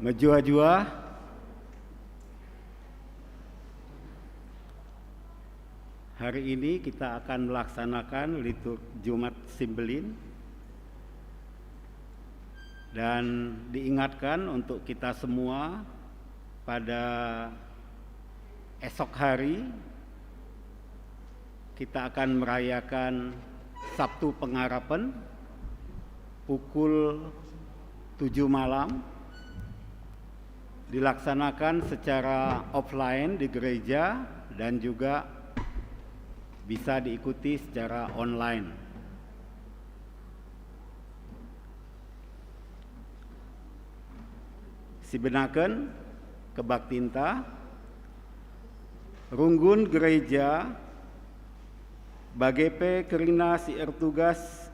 Mejua-jua, hari ini kita akan melaksanakan liturgi Jumat Simbelin dan diingatkan untuk kita semua pada esok hari kita akan merayakan Sabtu Pengharapan pukul 7 malam, dilaksanakan secara offline di gereja dan juga bisa diikuti secara online. Sibenaken kebaktinta runggun gereja bagepe kerina si ertugas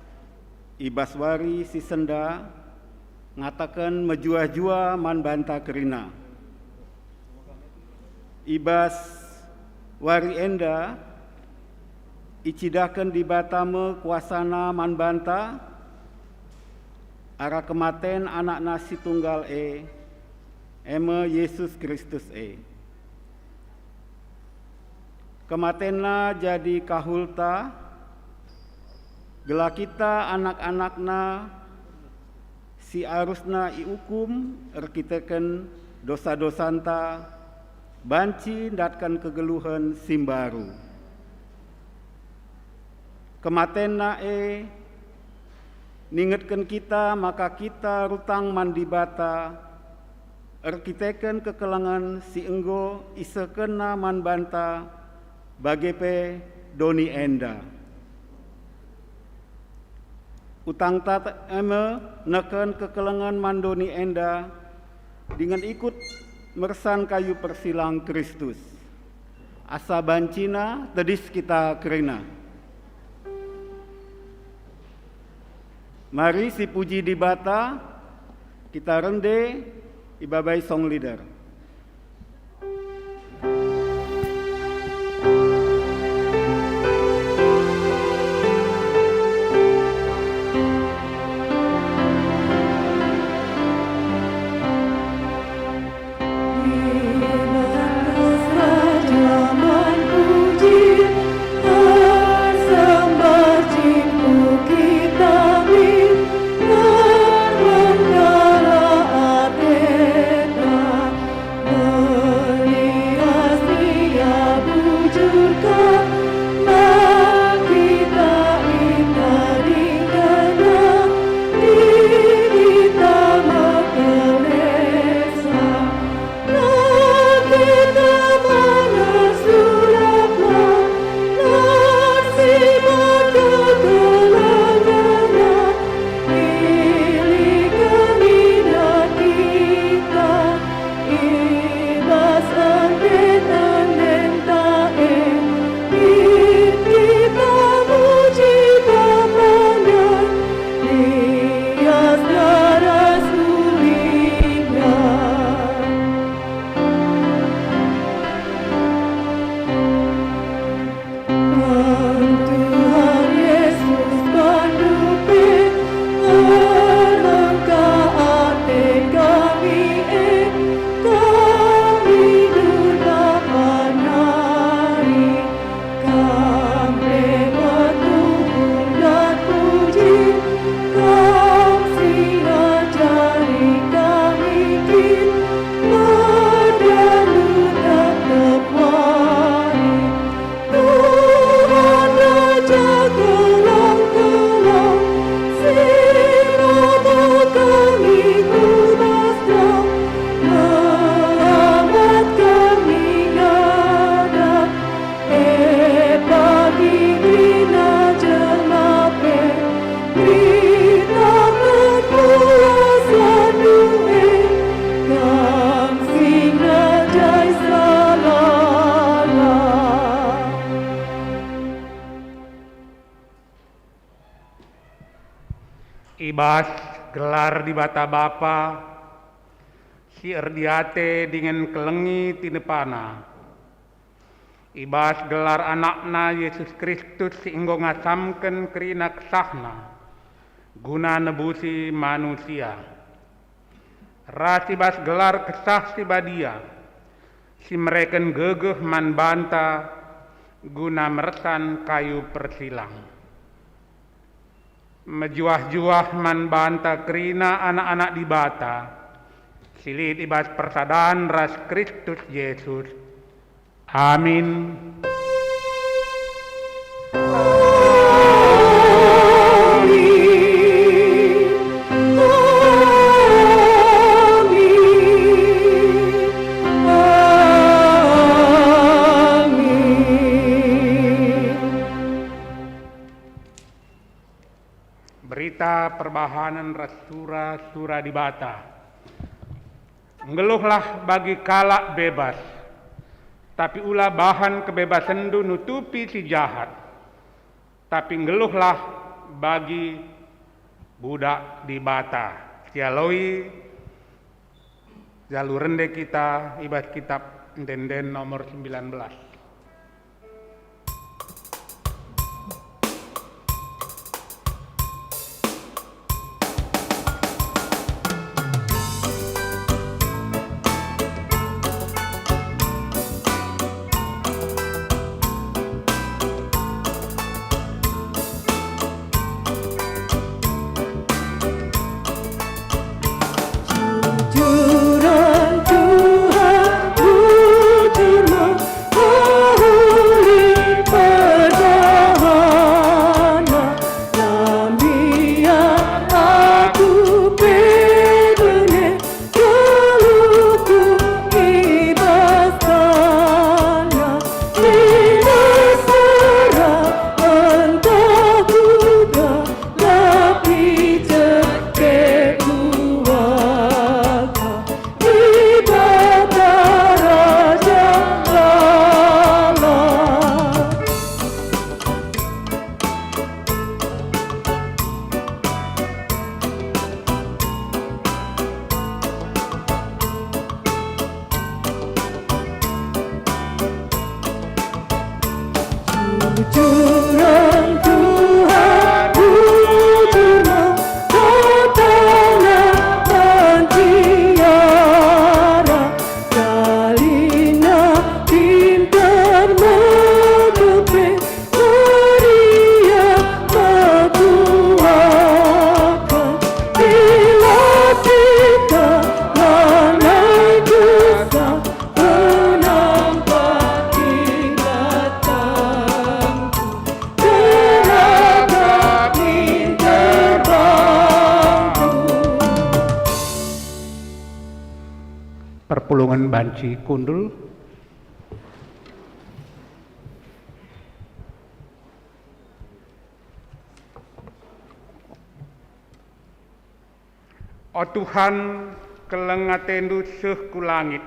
ibaswari si senda ngatakan mejua-jua man banta kerina. Ibas wari enda icidakan di batame kuasana man banta ara kematen anak nasi tunggal eme Yesus Kristus Kematenna jadi kahulta gela kita anak-anakna si arusna iukum erkiteken dosa-dosanta banci datkan kegeluhan simbaru. Kematenna ningetken kita maka kita rutang mandibata erkiteken kekelangan si enggo isekena man banta bagepe doni enda. Utang tata neken kekelengan mandoni enda dengan ikut mersan kayu persilang Kristus. Asa bancina tedis kita kerina. Mari si puji di bata kita rende ibabai song leader. Ibas gelar di bata bapa, si erdiate dengan kelengi tinepana. Ibas gelar anakna Yesus Kristus si inggo ngasamken kerina kesahna, guna nebusi manusia. rasibas gelar kesah si badia, si mereken gegeh man banta guna meresan kayu persilang. Mejuah-juah man banta kerina anak-anak di bata, silit ibas persadaan ras Kristus Yesus. Amin. Berita perbahanan Sura di bata. Ngeluhlah bagi kalak bebas, tapi ulah bahan kebebasan du nutupi si jahat. Tapi ngeluhlah bagi budak di bata. Sialoi jalur rende kita ibas kitab Denden nomor 19. Perpulungan Banci Kundul. O Tuhan, kelengatendu seuh ku langit,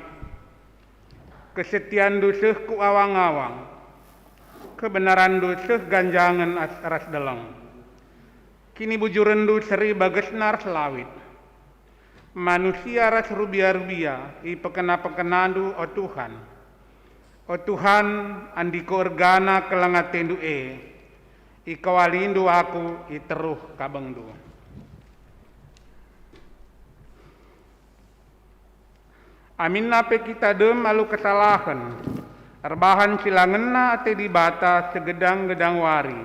kesetiandu seuh ku awang-awang, kebenarandu seuh ganjangan aras deleng. Kini bujurendu seri bagesnar selawit. Manusia ras rubia-rubia i pekena-pekenandu o Tuhan. O Tuhan andiko organa kelengatendu i kawalindu aku i teruh kabengdu. Amin nape kita dem alu kesalahan. Erbahan silangena ate di bata segedang-gedang wari.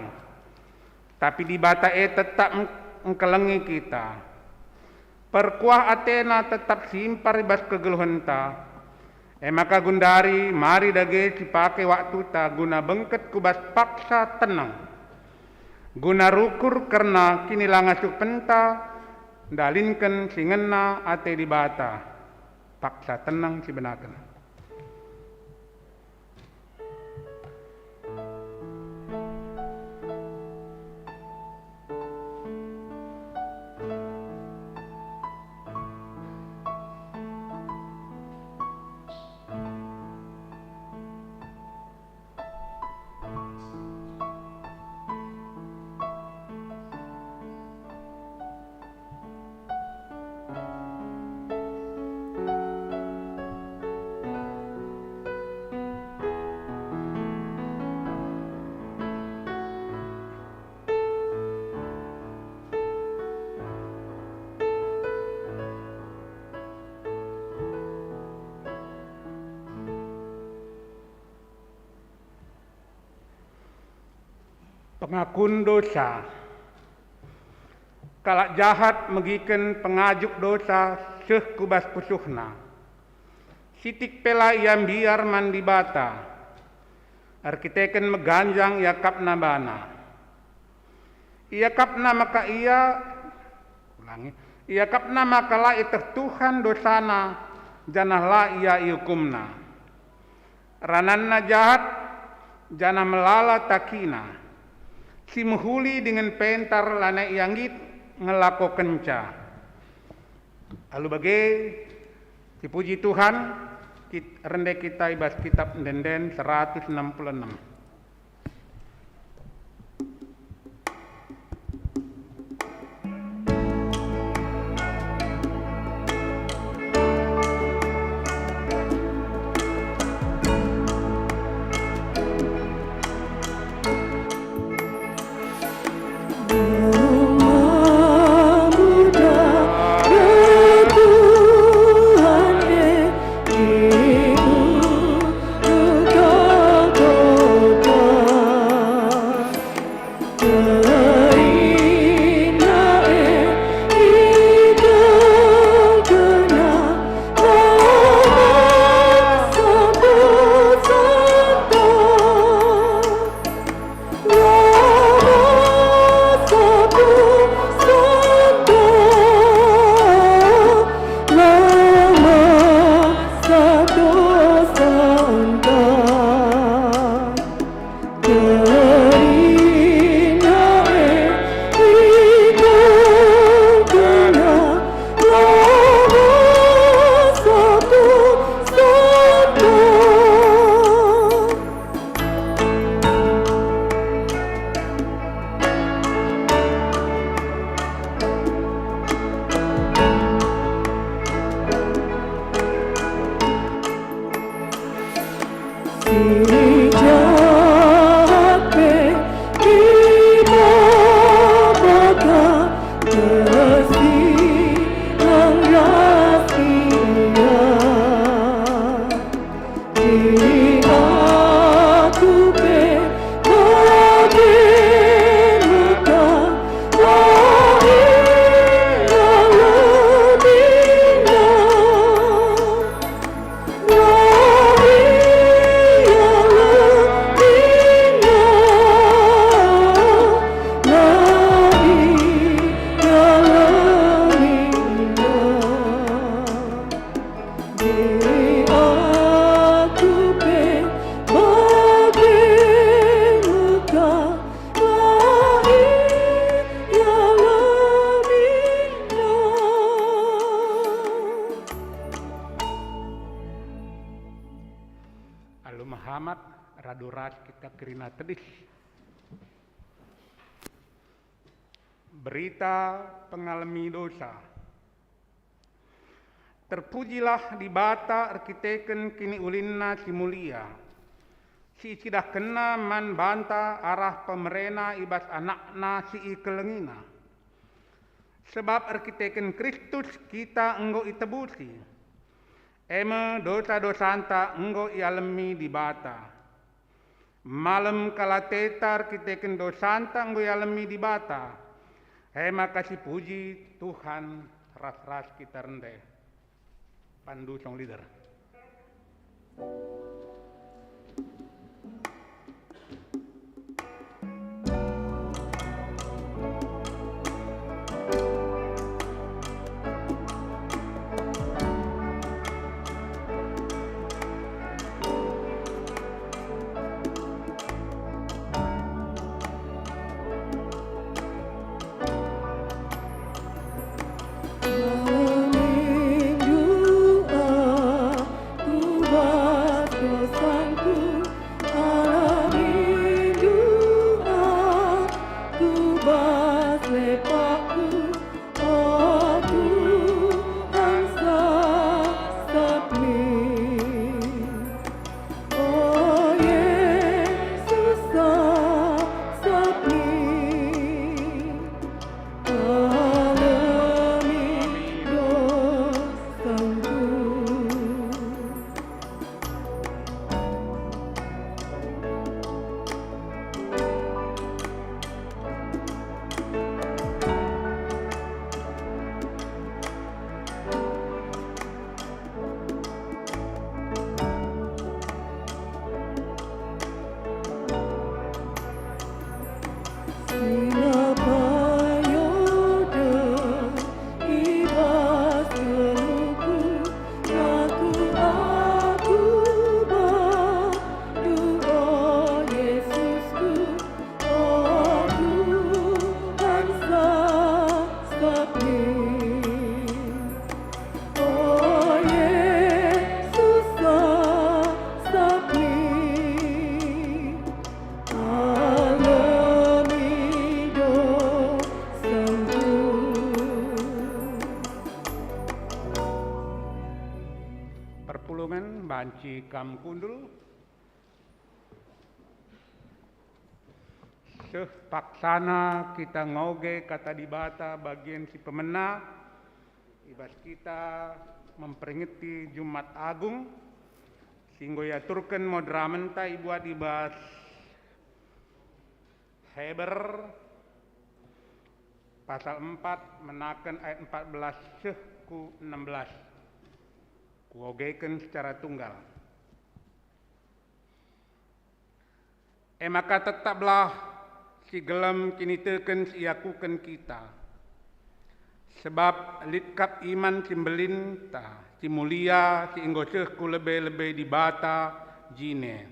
Tapi di bata tetap engkelengi kita. Perkuah Athena tetap simpar ibas kegeluhenta. Maka gundari mari dage cipake waktu ta guna bengket kubas paksa tenang. Guna rukur karena kini langasuk penta dalinken singena ate di bata. Paksa tenang si benaken. Pengakun dosa. Kalak jahat megiken pengajuk dosa seh kubas pusuhna. Sitik pela iam biar mandi bata. Arkiteken meganjang ia kapna bana. Ia kapna maka ia kapna maka la Tuhan dosana janah la ia iukumna. Rananna jahat jana melala takina. Si muhuli dengan pentar lana ianggit ngelako kenca. Lalu bagai dipuji Tuhan, rendek kita ibas kitab Denden 166. Muhammad radurat kita kerina tedis. Berita pengalami dosa. Terpujilah di bata arkiteken kini ulinna si mulia. Si cidah kena man banta arah pemerena ibas anakna si ikelengina. Sebab arkiteken Kristus kita enggo itebusi. Eme dosa-dosanta enggo ialemi di bata. Malam kala tetar kiteken dosanta enggo ialemi di bata. Ema kasih puji Tuhan ras-ras kita rendah. Pandu song leader. Dosa si kam kundul. Paksana kita ngoge kata dibata bagian si pemena. Ibas kita memperingati Jumat Agung. Singgo yaturkan modramenta ibuat ibas Heber pasal 4 menakan ayat 14 ku 16. Kuogekan secara tunggal. Maka tetaplah si gelam kini teken si iakukan kita. Sebab litkap iman cimbelin ta, si mulia, si inggoseh ku lebih-lebih dibata jine.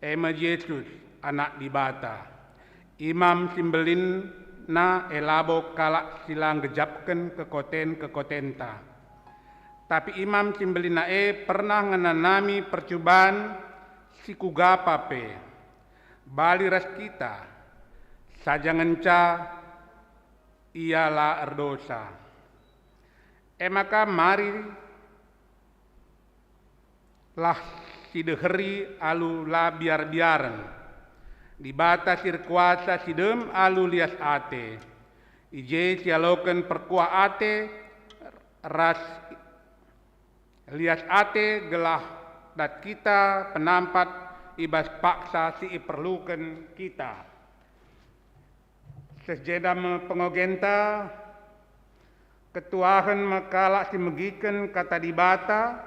Ema Yesus anak dibata. Imam cimbelin na elabo kalak silang gejapkan kekoten ta. Tapi imam cimbelin na pernah ngenanami percobaan si kugapape. Bali ras kita. Saja ngenca ialah erdosa. Maka mari lah si deheri alu la biar-biaren. Dibata sir kuasa sidem alu lias ate. Ije sialoken perkuah ate ras lias ate gelah dat kita penampat ibas paksa si iperlukan kita. Sesjedam pengogenta ketuahan makala si megiken kata dibata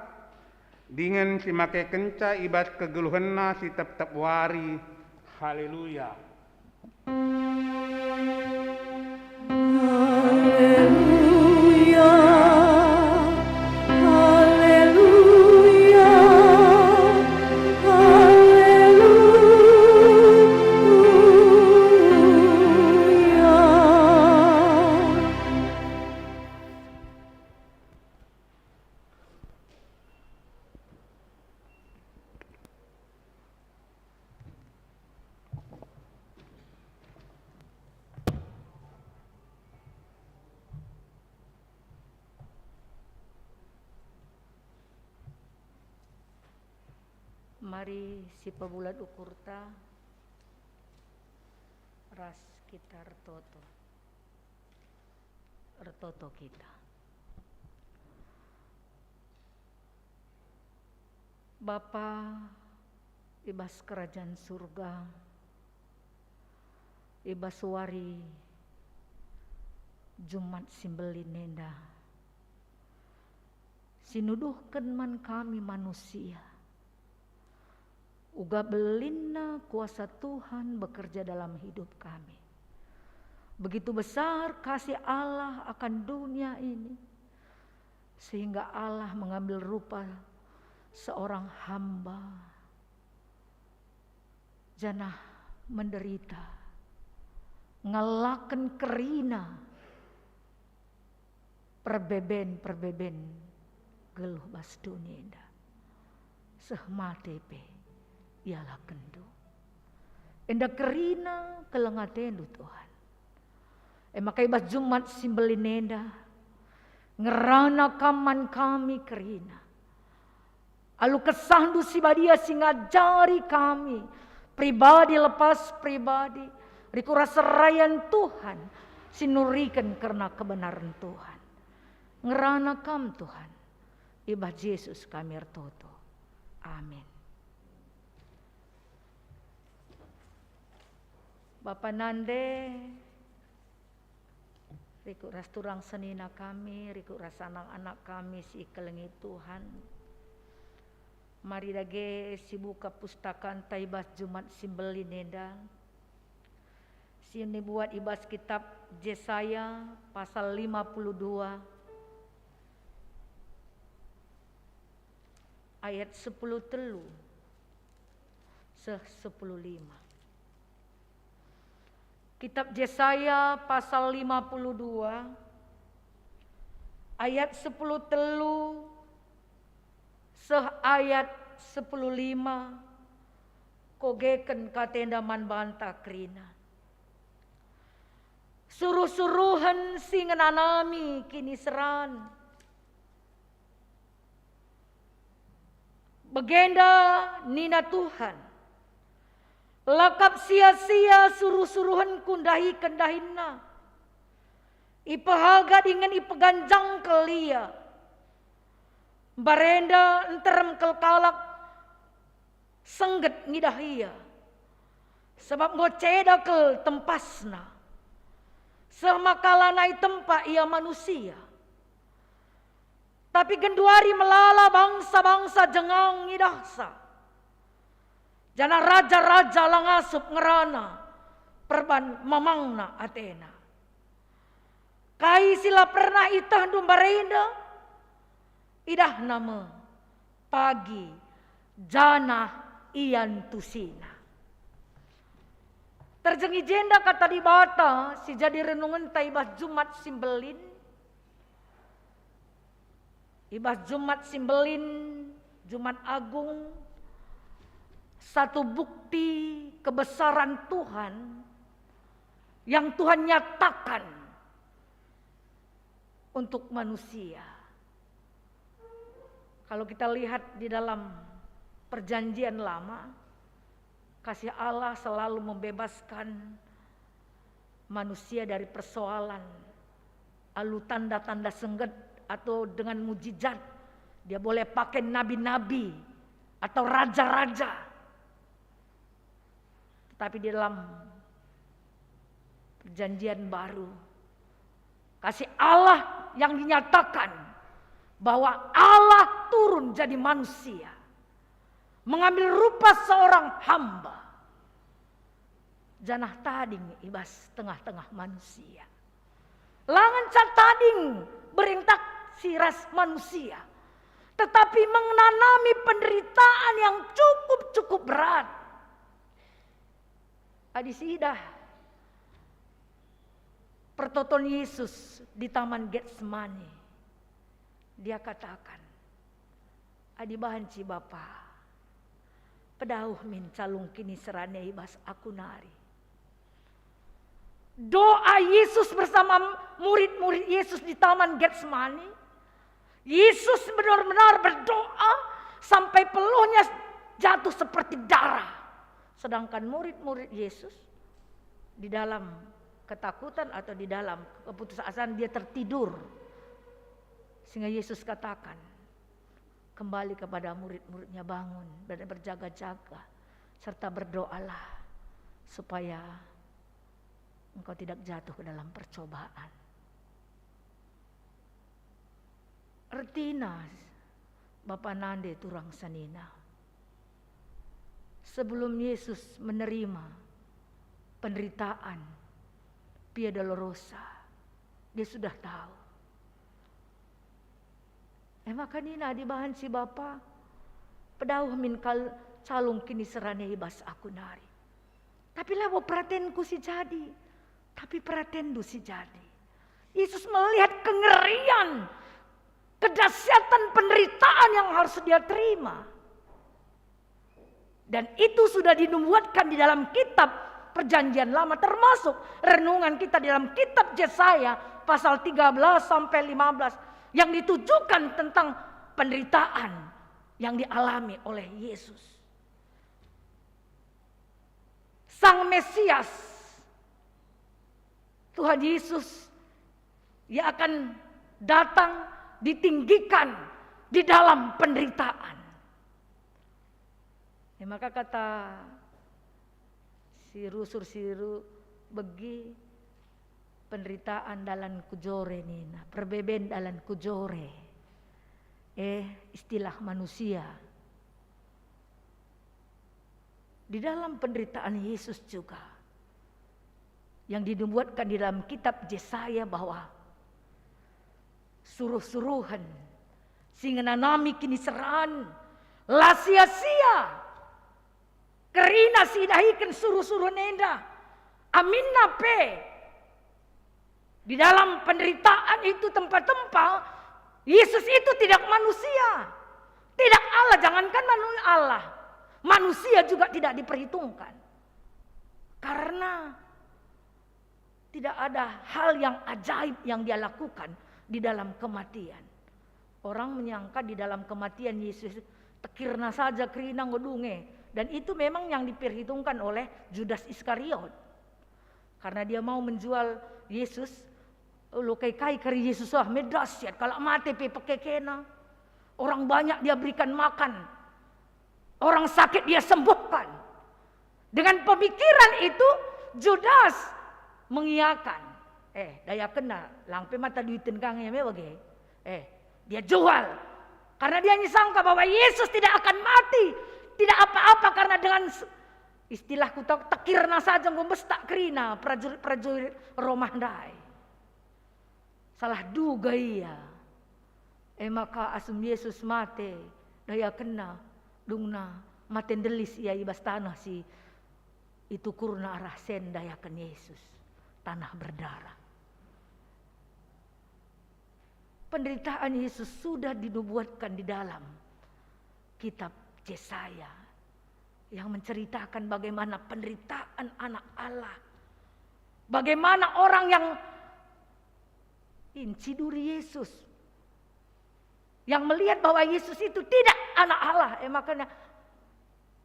dengan si make kenca ibas kegeluhenna si tep-tep wari. Haleluya. Haleluya. Haleluya. Mari si pebulat ukurta ras kita ertoto kita. Bapa ibas kerajaan surga, ibas wari Jumat simbelin nenda, sinuduhkan man kami manusia. Uga belinna kuasa Tuhan bekerja dalam hidup kami. Begitu besar kasih Allah akan dunia ini, sehingga Allah mengambil rupa seorang hamba, janah menderita, ngelaken kerina, perbeben geluh bas dunia indah, sehmatepe ialah kendu. Enda kerina kelengatendu Tuhan. Makai bas Jumat simbelin nenda, ngerana kaman kami kerina. Alu kesandu si badia singajari kami, pribadi lepas pribadi, riku rasa rayan Tuhan, sinurikan karena kebenaran Tuhan. Ngerana kam Tuhan, ibah Yesus kami ertoto. Amin. Bapa nande, riku ras turang senina kami, riku ras anak-anak kami si kelengi Tuhan. Mari dage si buka pustakaan taibas Jumat simbelin nenda. Sini buat ibas kitab Yesaya pasal 52 ayat 10 telu 10:5. Kitab Yesaya pasal 52 ayat 10 telu ayat 10:5 kogeken katenda man banta krina. Suruh-suruhan singenanami kini seran. Begenda nina Tuhan. Lakap sia-sia suruh-suruhan kundahi kendahina. Ipahaga dengan ipaganjang kelia. Barenda enterem kelkalak sengget ngidahia. Sebab ngoceda kel tempasna. Semakalanai tempat ia manusia. Tapi genduari melala bangsa-bangsa jengang ngidahsa. Jana raja-raja langasup ngerana. Perban mamangna Athena. Kai sila pernah itah dumbarenda. Idah nama pagi jana ian tusina. Terjengi jenda kata di bata si jadi renungan taibah Jumat Simbelin. Ibas Jumat Simbelin, Jumat Agung, satu bukti kebesaran Tuhan yang Tuhan nyatakan untuk manusia. Kalau kita lihat di dalam perjanjian lama, kasih Allah selalu membebaskan manusia dari persoalan, lalu tanda-tanda sengget atau dengan mujizat. Dia boleh pakai nabi-nabi atau raja-raja. Tetapi di dalam perjanjian baru, kasih Allah yang dinyatakan bahwa Allah turun jadi manusia, mengambil rupa seorang hamba. Janah tading ibas tengah-tengah manusia. Langan cat tading berintak siras manusia. Tetapi menanami penderitaan yang cukup berat. Adisidah pertoton Yesus di Taman Getsemani. Dia katakan, adi bahanci Bapa, pedauh min calung kini serane ibas aku nari. Doa Yesus bersama murid-murid Yesus di Taman Getsemani. Yesus benar-benar berdoa sampai peluhnya jatuh seperti darah. Sedangkan murid-murid Yesus di dalam ketakutan atau di dalam keputusasaan dia tertidur. Sehingga Yesus katakan, kembali kepada murid-muridnya, bangun dan berjaga-jaga serta berdoalah supaya engkau tidak jatuh ke dalam percobaan. Artina Bapa Nande turang sanina. Sebelum Yesus menerima penderitaan Via Dolorosa, dia sudah tahu. Maka nina di bahan si Bapa, pedauh min calung kini serane ibas aku nari. Tapi lawo peratenku si jadi, tapi peratendu si jadi. Yesus melihat kengerian, kedahsyatan penderitaan yang harus dia terima. Dan itu sudah dinubuatkan di dalam kitab Perjanjian Lama, termasuk renungan kita di dalam kitab Yesaya pasal 13 sampai 15 yang ditujukan tentang penderitaan yang dialami oleh Yesus. Sang Mesias, Tuhan Yesus, ia akan datang ditinggikan di dalam penderitaan. Maka kata siru begi penderitaan dalam kujore nina, perbeben dalam kujore. Istilah manusia. Di dalam penderitaan Yesus juga yang dinubuatkan di dalam kitab Yesaya bahwa suruh-suruhan sehingga nanami kini seran la sia-sia kerina sidahikan suruh-suruh nenda amin nape di dalam penderitaan itu tempat-tempat Yesus itu tidak manusia, tidak Allah, jangankan Allah, manusia juga tidak diperhitungkan karena tidak ada hal yang ajaib yang dia lakukan di dalam kematian. Orang menyangka di dalam kematian Yesus Tekirna saja kerina ngodunge. Dan itu memang yang diperhitungkan oleh Judas Iskariot. Karena dia mau menjual Yesus. Lo kai kari Yesus medasyat. Kalau mati pakai kena. Orang banyak dia berikan makan. Orang sakit dia sembuhkan. Dengan pemikiran itu Judas mengiyakan. Daya kena. Langpe mata duitin kangnya bagi. Dia jual. Karena dia nyangka bahwa Yesus tidak akan mati. Tidak apa-apa karena dengan istilah kutak tekirna saja ngombestak kerina prajurit Romandai. Salah duga iya. Maka asum Yesus mate daya kena dungna maten delis ia ibas tanah si itu kurna arah sen dayakan Yesus tanah berdarah. Penderitaan Yesus sudah dinubuatkan di dalam kitab Yesaya yang menceritakan bagaimana penderitaan anak Allah. Bagaimana orang yang inciduri Yesus. Yang melihat bahwa Yesus itu tidak anak Allah. Makanya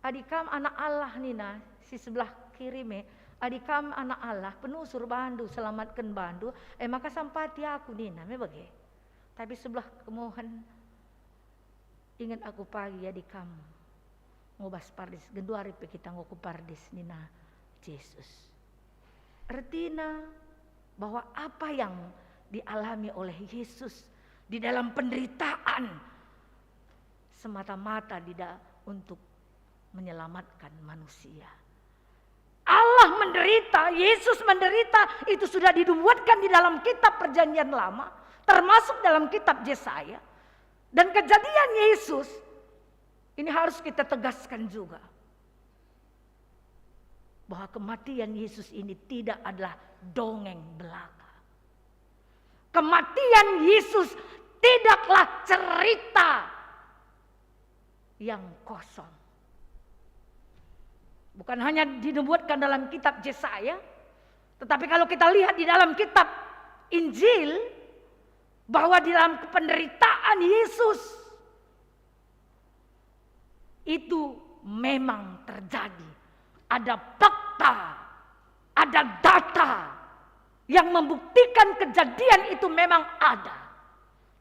adikam anak Allah Nina, si sebelah kiri adikam anak Allah, penusur bandu, selamatkan bandu. Maka sampati aku Nina, bagi. Tapi sebelah kemohon ingat aku pagi adikam. Ngobas pardis, genduari pe kita ngoku pardis Nina Yesus. Artinya bahwa apa yang dialami oleh Yesus di dalam penderitaan semata-mata tidak untuk menyelamatkan manusia. Allah menderita, Yesus menderita, itu sudah dinubuatkan di dalam kitab Perjanjian Lama, termasuk dalam kitab Yesaya. Dan kejadian Yesus ini harus kita tegaskan juga. Bahwa kematian Yesus ini tidak adalah dongeng belaka. Kematian Yesus tidaklah cerita yang kosong. Bukan hanya dinubuatkan dalam kitab Yesaya, tetapi kalau kita lihat di dalam kitab Injil, bahwa di dalam penderitaan Yesus itu memang terjadi. Ada fakta, ada data yang membuktikan kejadian itu memang ada.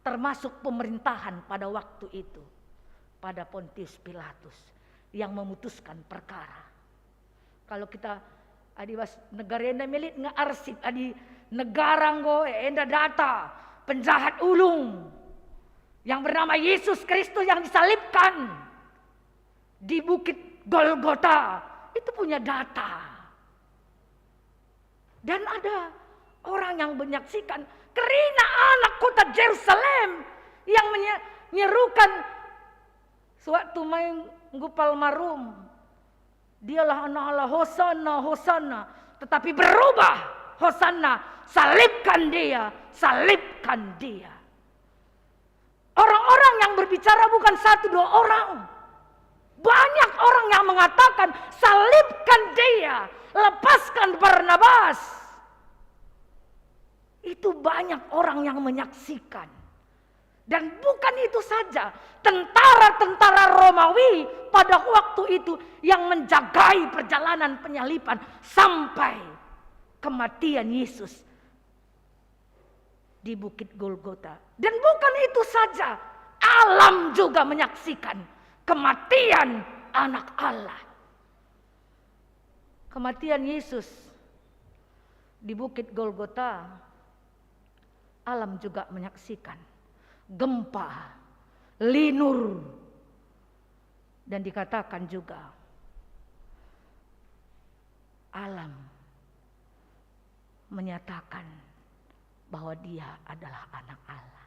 Termasuk pemerintahan pada waktu itu. Pada Pontius Pilatus yang memutuskan perkara. Kalau kita adiwas negara enda milik ngarsip adi negara nggo enda data penjahat ulung yang bernama Yesus Kristus yang disalibkan di Bukit Golgota itu punya data. Dan ada orang yang menyaksikan kerina anak kota Yerusalem yang menyerukan sewaktu main ngupal marum, dialah anak Allah, Hosana, Hosana. Tetapi berubah, Hosana, salibkan dia, salibkan dia. Orang-orang yang berbicara bukan satu dua orang. Banyak orang yang mengatakan salibkan dia, lepaskan Barnabas. Itu banyak orang yang menyaksikan. Dan bukan itu saja, tentara-tentara Romawi pada waktu itu yang menjagai perjalanan penyaliban sampai kematian Yesus di Bukit Golgota. Dan bukan itu saja, alam juga menyaksikan kematian anak Allah. Kematian Yesus di Bukit Golgota, alam juga menyaksikan gempa, linur, dan dikatakan juga alam menyatakan bahwa dia adalah anak Allah.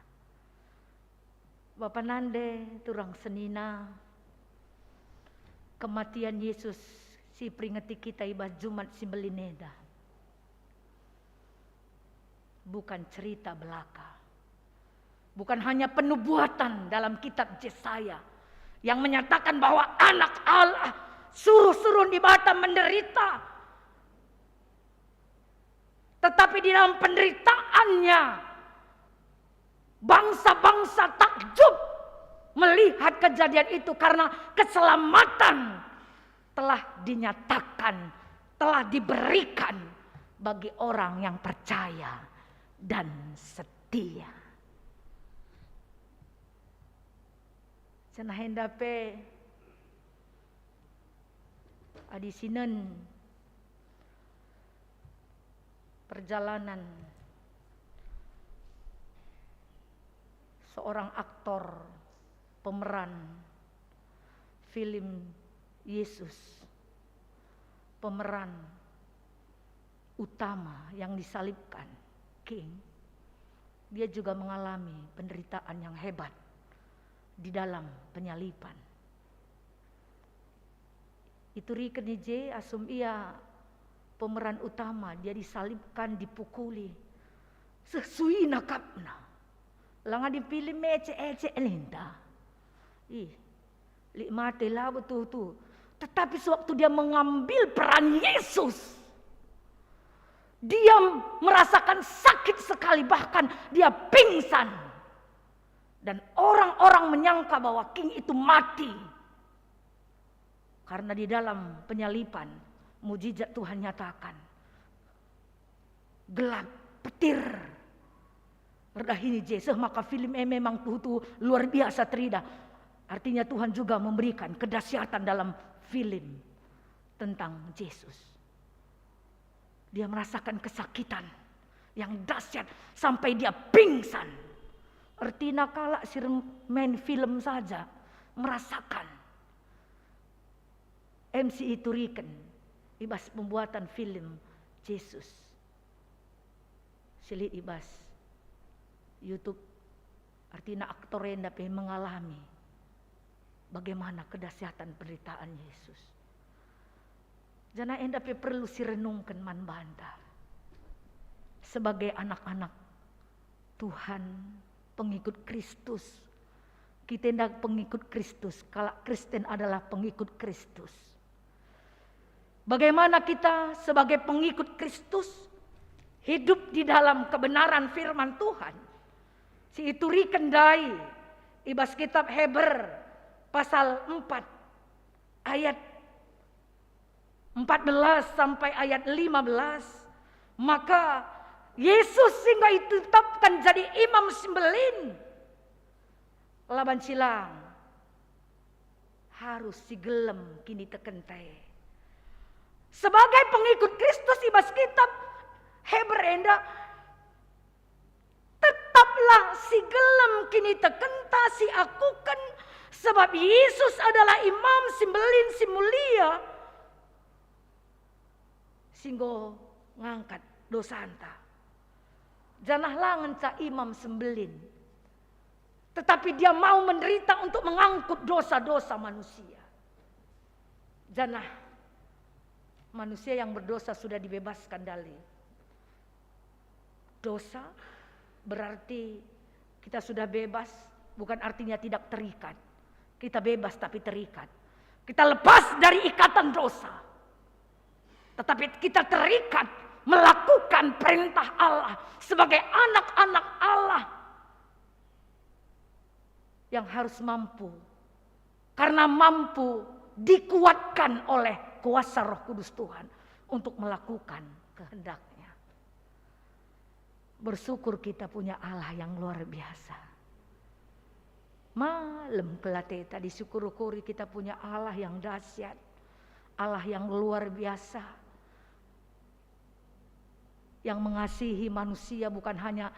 Bapak Nande, turang senina, kematian Yesus si peringati kita ibas Jumat Simbelineda. Bukan cerita belaka. Bukan hanya penubuatan dalam kitab Yesaya yang menyatakan bahwa anak Allah suruh-suruh di bata menderita. Tetapi di dalam penderitaannya bangsa-bangsa takjub melihat kejadian itu karena keselamatan telah dinyatakan, telah diberikan bagi orang yang percaya dan setia. Cenah hendape adi sinen perjalanan seorang aktor pemeran film Yesus, pemeran utama yang disalibkan, King, dia juga mengalami penderitaan yang hebat di dalam penyaliban. Itu riken je asum ia pemeran utama, dia disalibkan, dipukuli. Sesui nakapna. Langa dipilih ece linda. Li mate lah betul. Tetapi sewaktu dia mengambil peran Yesus, dia merasakan sakit sekali, bahkan dia pingsan. Dan orang-orang menyangka bahwa King itu mati. Karena di dalam penyaliban, mujizat Tuhan nyatakan. Gelap, petir. Berdahini Yesus, maka film memang tuh luar biasa terida. Artinya Tuhan juga memberikan kedahsyatan dalam film tentang Yesus. Dia merasakan kesakitan yang dahsyat sampai dia pingsan. Artinya kala si main film saja merasakan. MC itu riken ibas pembuatan film Yesus. Silit ibas YouTube, artinya aktor yang dapat mengalami bagaimana kedahsyatan penderitaan Yesus. Jana endape perlu sirenungkan man banta. Sebagai anak-anak Tuhan, pengikut Kristus. Kita hendak pengikut Kristus, kalau Kristen adalah pengikut Kristus. Bagaimana kita sebagai pengikut Kristus hidup di dalam kebenaran firman Tuhan. Si itu rikendai ibas kitab Heber pasal 4 ayat 14 sampai ayat 15. Maka Yesus sehingga ditetapkan jadi imam sembelin. Laban silang harus sigelem kini tekentai. Sebagai pengikut Kristus ibas kitab Heber enda tetaplah sigelem kini tekenta si akukan, sebab Yesus adalah imam sembelin si mulia. Singgo ngangkat dosa anta. Janah langan ca imam sembelin. Tetapi dia mau menderita untuk mengangkut dosa-dosa manusia. Janah manusia yang berdosa sudah dibebaskan dari dosa. Berarti kita sudah bebas, bukan artinya tidak terikat. Kita bebas tapi terikat. Kita lepas dari ikatan dosa. Tetapi kita terikat melakukan perintah Allah sebagai anak-anak Allah yang harus mampu, karena mampu dikuatkan oleh kuasa Roh Kudus Tuhan untuk melakukan kehendaknya. Bersyukur kita punya Allah yang luar biasa. Malam kelate tadi syukur-syukuri kita punya Allah yang dahsyat, Allah yang luar biasa, yang mengasihi manusia, bukan hanya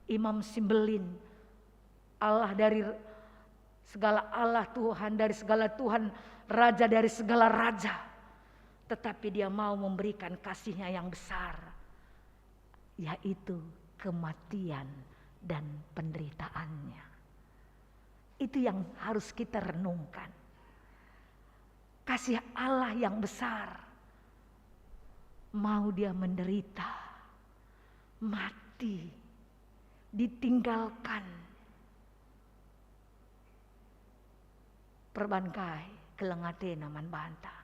imam sembelin, Allah dari segala Allah Tuhan, dari segala Tuhan, Raja dari segala Raja. Tetapi dia mau memberikan kasihnya yang besar, yaitu kematian dan penderitaannya. Itu yang harus kita renungkan. Kasih Allah yang besar, mau dia menderita, mati, ditinggalkan. Perbankai kelengate naman banta.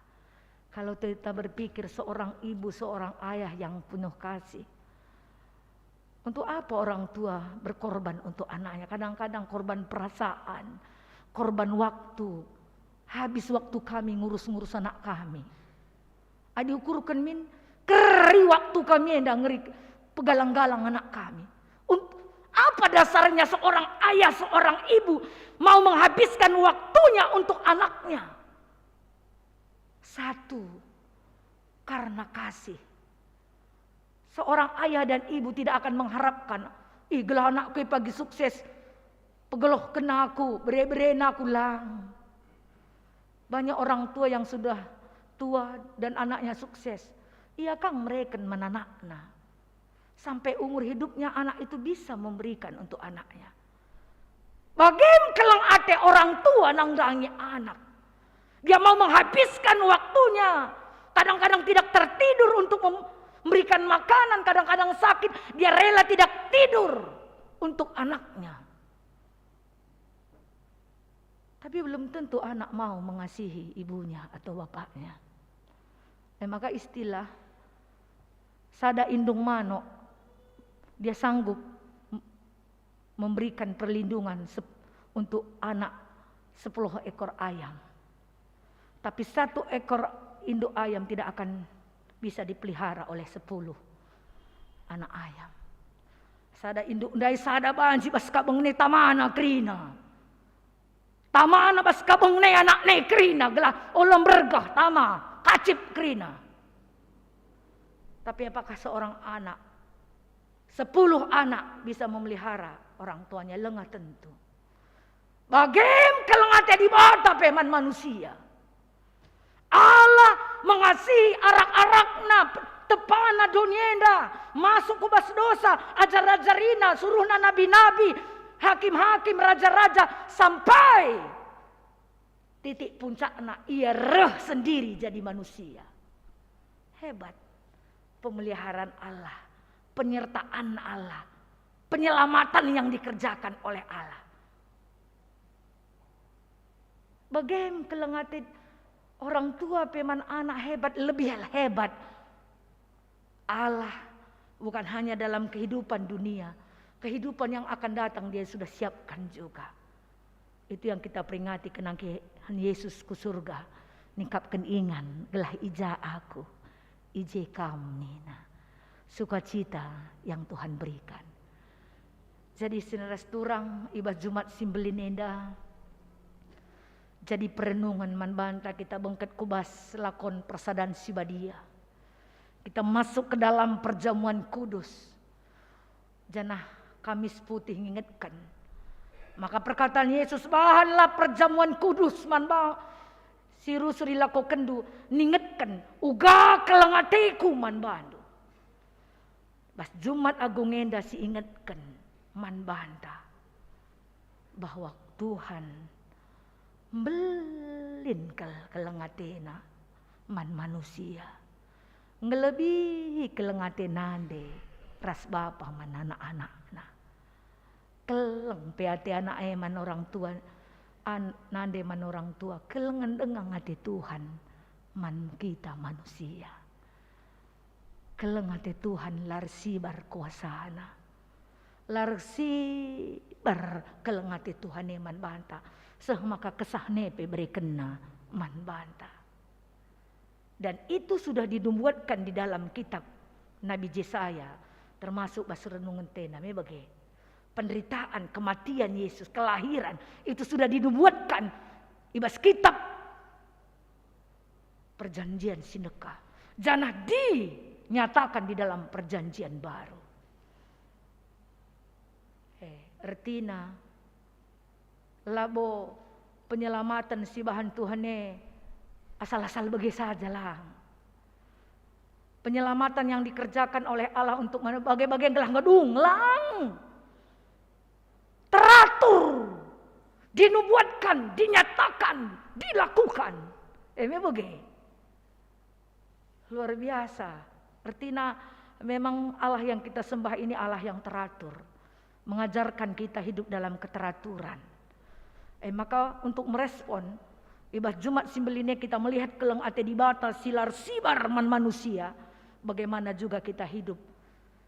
Kalau kita berpikir seorang ibu, seorang ayah yang penuh kasih, untuk apa orang tua berkorban untuk anaknya? Kadang-kadang korban perasaan, korban waktu. Habis waktu kami ngurus-ngurus anak kami. Adi ukurkan min keri waktu kami enda ngeri pegalang-galang anak kami. Apa dasarnya seorang ayah, seorang ibu mau menghabiskan waktunya untuk anaknya? Satu, karena kasih. Seorang ayah dan ibu tidak akan mengharapkan, gelah anakku pagi sukses, pegeloh kena aku, bere-bere aku lang. Banyak orang tua yang sudah tua dan anaknya sukses. Ia kan mereka menanakna. Sampai umur hidupnya anak itu bisa memberikan untuk anaknya. Bagaimana kelang ate orang tua nangdangi anak. Dia mau menghabiskan waktunya. Kadang-kadang tidak tertidur untuk memberikan makanan. Kadang-kadang sakit. Dia rela tidak tidur untuk anaknya. Tapi belum tentu anak mau mengasihi ibunya atau bapaknya. Maka istilah sada indung mano, dia sanggup memberikan perlindungan untuk anak 10 ekor ayam. Tapi 1 ekor induk ayam tidak akan bisa dipelihara oleh 10 anak ayam. Sada induk dai sada banci bas kabeng ne tamana krina. Tamana bas kabeng ne anak ne krina gelah olom bergah tama kacip krina. Tapi apakah seorang anak 10 anak bisa memelihara orang tuanya? Lengah tentu. Bagaimana kelengate di bata peman manusia. Allah mengasihi arak-arakna tepana donyenda masuk ke bas dosa ajar-ajarina suruhna nabi-nabi hakim-hakim raja-raja sampai titik puncakna ia reh sendiri jadi manusia. Hebat pemeliharaan Allah, penyertaan Allah, penyelamatan yang dikerjakan oleh Allah. Bagaimana kelengatin orang tua peman anak hebat, lebih hebat. Allah bukan hanya dalam kehidupan dunia, kehidupan yang akan datang dia sudah siapkan juga. Itu yang kita peringati kenangkihan Yesus ku surga. Ningkapkan ingan, gelah ija aku, ije kamu nina. Sukacita yang Tuhan berikan. Jadi sinaras turang ibas Jumat Simbelin enda. Jadi perenungan manbanta kita bengket kubas lakon persadan sibadia. Kita masuk ke dalam perjamuan kudus. Janah Kamis putih ngingetkan. Maka perkataan Yesus bahanlah perjamuan kudus manba. Siru surilako kendu ningetkan uga kelengatiku manbandu. Bas Jumat Agung enda si ingatkan manbanta bahwa Tuhan belin kelengatena man manusia ngelebihi kelengatenande ras bapa man anak-anakna keleng peate anak man orang tua nande man orang tua kelengan dengang ate Tuhan man kita manusia keleng ate Tuhan larsibar kuasana larsibar keleng ate Tuhan man banta seh maka kesah nepe beri kena man banta. Dan itu sudah dinubuatkan di dalam kitab Nabi Yesaya termasuk bas renungan tena bagi penderitaan, kematian Yesus, kelahiran itu sudah dinubuatkan ibas kitab perjanjian Sineka. Janah dinyatakan di dalam perjanjian baru. Artinya labo penyelamatan si bahan Tuhane asal-asal bagi saja lah. Penyelamatan yang dikerjakan oleh Allah untuk bagai-bagai gelah ngedung lang. Teratur, dinubuatkan, dinyatakan, dilakukan. Bagi luar biasa. Artinya memang Allah yang kita sembah ini Allah yang teratur, mengajarkan kita hidup dalam keteraturan. Maka untuk merespon ibas Jumat Simbeline kita melihat keleng ate di bata silar sibar man manusia, bagaimana juga kita hidup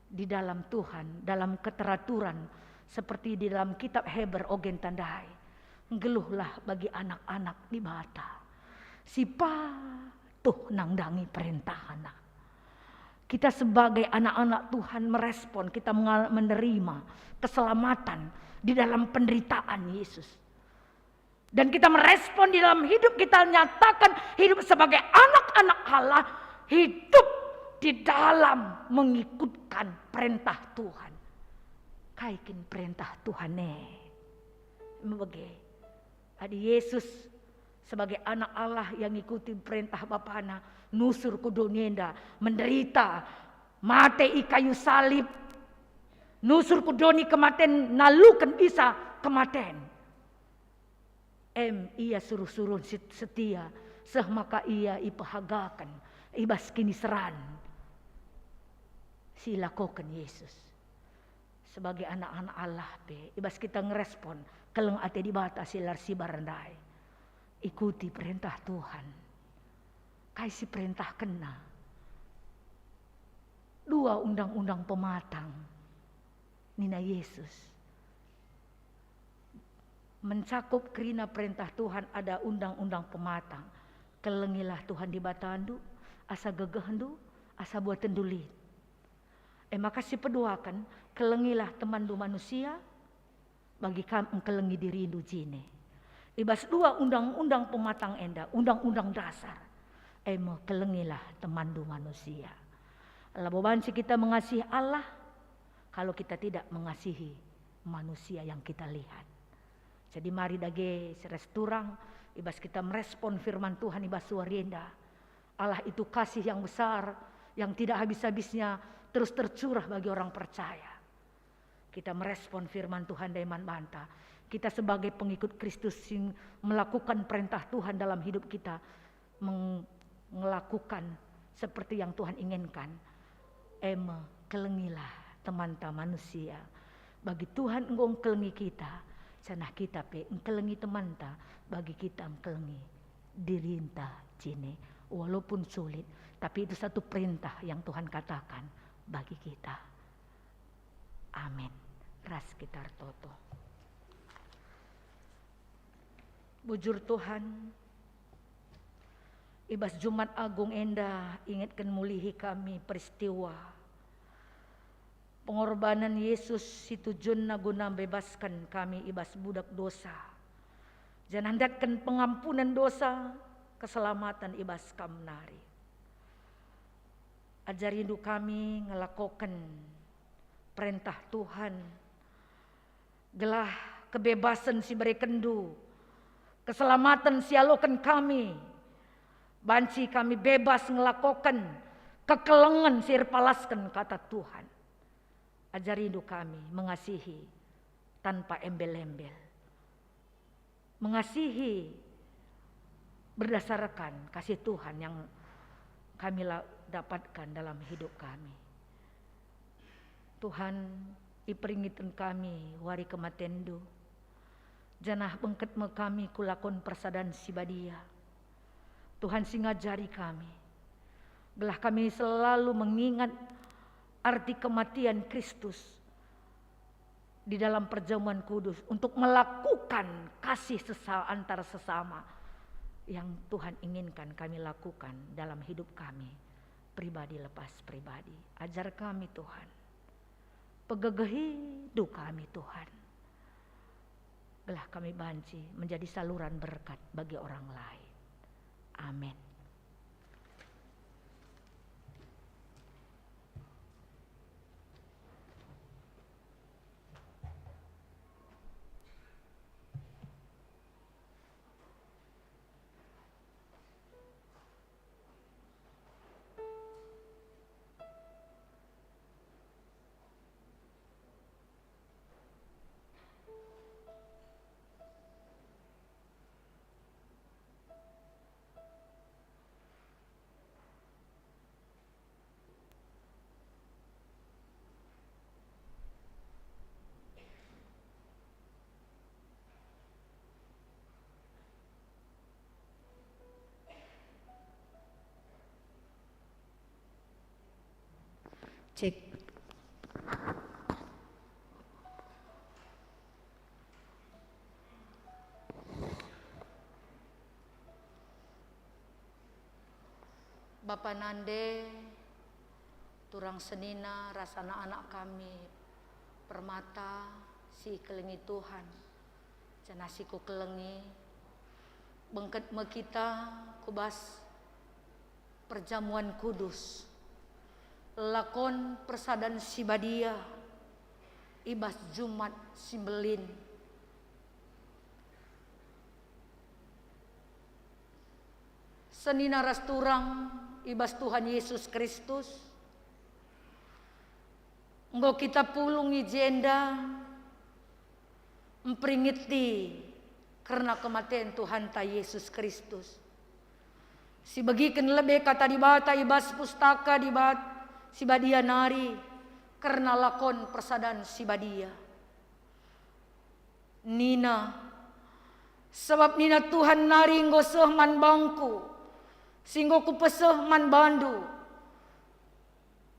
di dalam Tuhan dalam keteraturan seperti di dalam kitab Heber ogen tandai Geluhlah bagi anak-anak di bata. Si patuh nangdangi perintahana. Kita sebagai anak-anak Tuhan merespon, kita menerima keselamatan di dalam penderitaan Yesus. Dan kita merespon di dalam hidup, kita nyatakan hidup sebagai anak-anak Allah, hidup di dalam mengikutkan perintah Tuhan. Kaikin perintah Tuhan Membagi. Adi Yesus sebagai anak Allah yang ikuti perintah Bapana, nusur ku donienda, menderita, mati i kayu salib, nusur ku doni kematian, nalukan bisa kematian. Ia suruh-suruh setia, seh maka ia ipahagakan, ibas kini seran. Silakokan Yesus. Sebagai anak-anak Allah, ibas kita ngerespon, keleng ate di bata silar si barandai. Ikuti perintah Tuhan. Kasih perintah kena. 2 undang-undang pematang. Nina Yesus. Mencakup kerina perintah Tuhan ada undang-undang pematang. Kelengilah Tuhan di batandu, asa gegehendu, asa buat tendulit. Makasih peduakan, kelengilah teman du manusia, bagi kamu kelengi diri du jine. Ibas 2 undang-undang pematang enda, undang-undang dasar. Kelengilah teman du manusia. Labobansi kita mengasihi Allah, kalau kita tidak mengasihi manusia yang kita lihat. Jadi mari dage seresturang, ibas kita merespon firman Tuhan ibas suarienda. Allah itu kasih yang besar, yang tidak habis-habisnya, terus tercurah bagi orang percaya. Kita merespon firman Tuhan daiman banta. Kita sebagai pengikut Kristus yang melakukan perintah Tuhan dalam hidup kita, melakukan seperti yang Tuhan inginkan. Kelengilah teman-teman manusia. Bagi Tuhan engkau kelengi kita, sanah kita kelengi teman-ta, bagi kita kelengi dirinta cine. Walaupun sulit, tapi itu satu perintah yang Tuhan katakan bagi kita. Amin. Ras kita toto. Bujur Tuhan, ibas Jumat Agung enda ingatkan mulihi kami peristiwa pengorbanan Yesus situjun guna bebaskan kami ibas budak dosa. Jangan hendatkan pengampunan dosa, keselamatan ibas kamnari. Ajari hidup kami ngelakokan perintah Tuhan. Gelah kebebasan si berekendu, keselamatan si alokan kami. Banci kami bebas ngelakokan kekelengan si palaskan kata Tuhan. Ajari hidup kami mengasihi tanpa embel-embel. Mengasihi berdasarkan kasih Tuhan yang kami dapatkan dalam hidup kami. Tuhan iperingitan kami wari kematendu. Janah bengket me kami kulakon persadan sibadia. Tuhan singajari kami. Belah kami selalu mengingat arti kematian Kristus di dalam perjamuan kudus untuk melakukan kasih antar sesama yang Tuhan inginkan kami lakukan dalam hidup kami pribadi lepas pribadi. Ajar kami Tuhan, pegegehi hidup kami Tuhan, belah kami banci menjadi saluran berkat bagi orang lain. Amin. Cek. panande turang senina rasana anak kami permata si kelengi Tuhan janasiku kelengi bengket me kita kubas perjamuan kudus lakon persadan sibadia ibas Jumat Simbelin senina rasturang ibas Tuhan Yesus Kristus nggo kita pulungi jenda memperingati karena kematian Tuhan ta Yesus Kristus. Si bagikan lebih kata dibata ibas pustaka dibat si badia nari karena lakon persadan si badia. Nina sebab nina Tuhan nari nggo seh man bangku singgo ku peseh man bandu.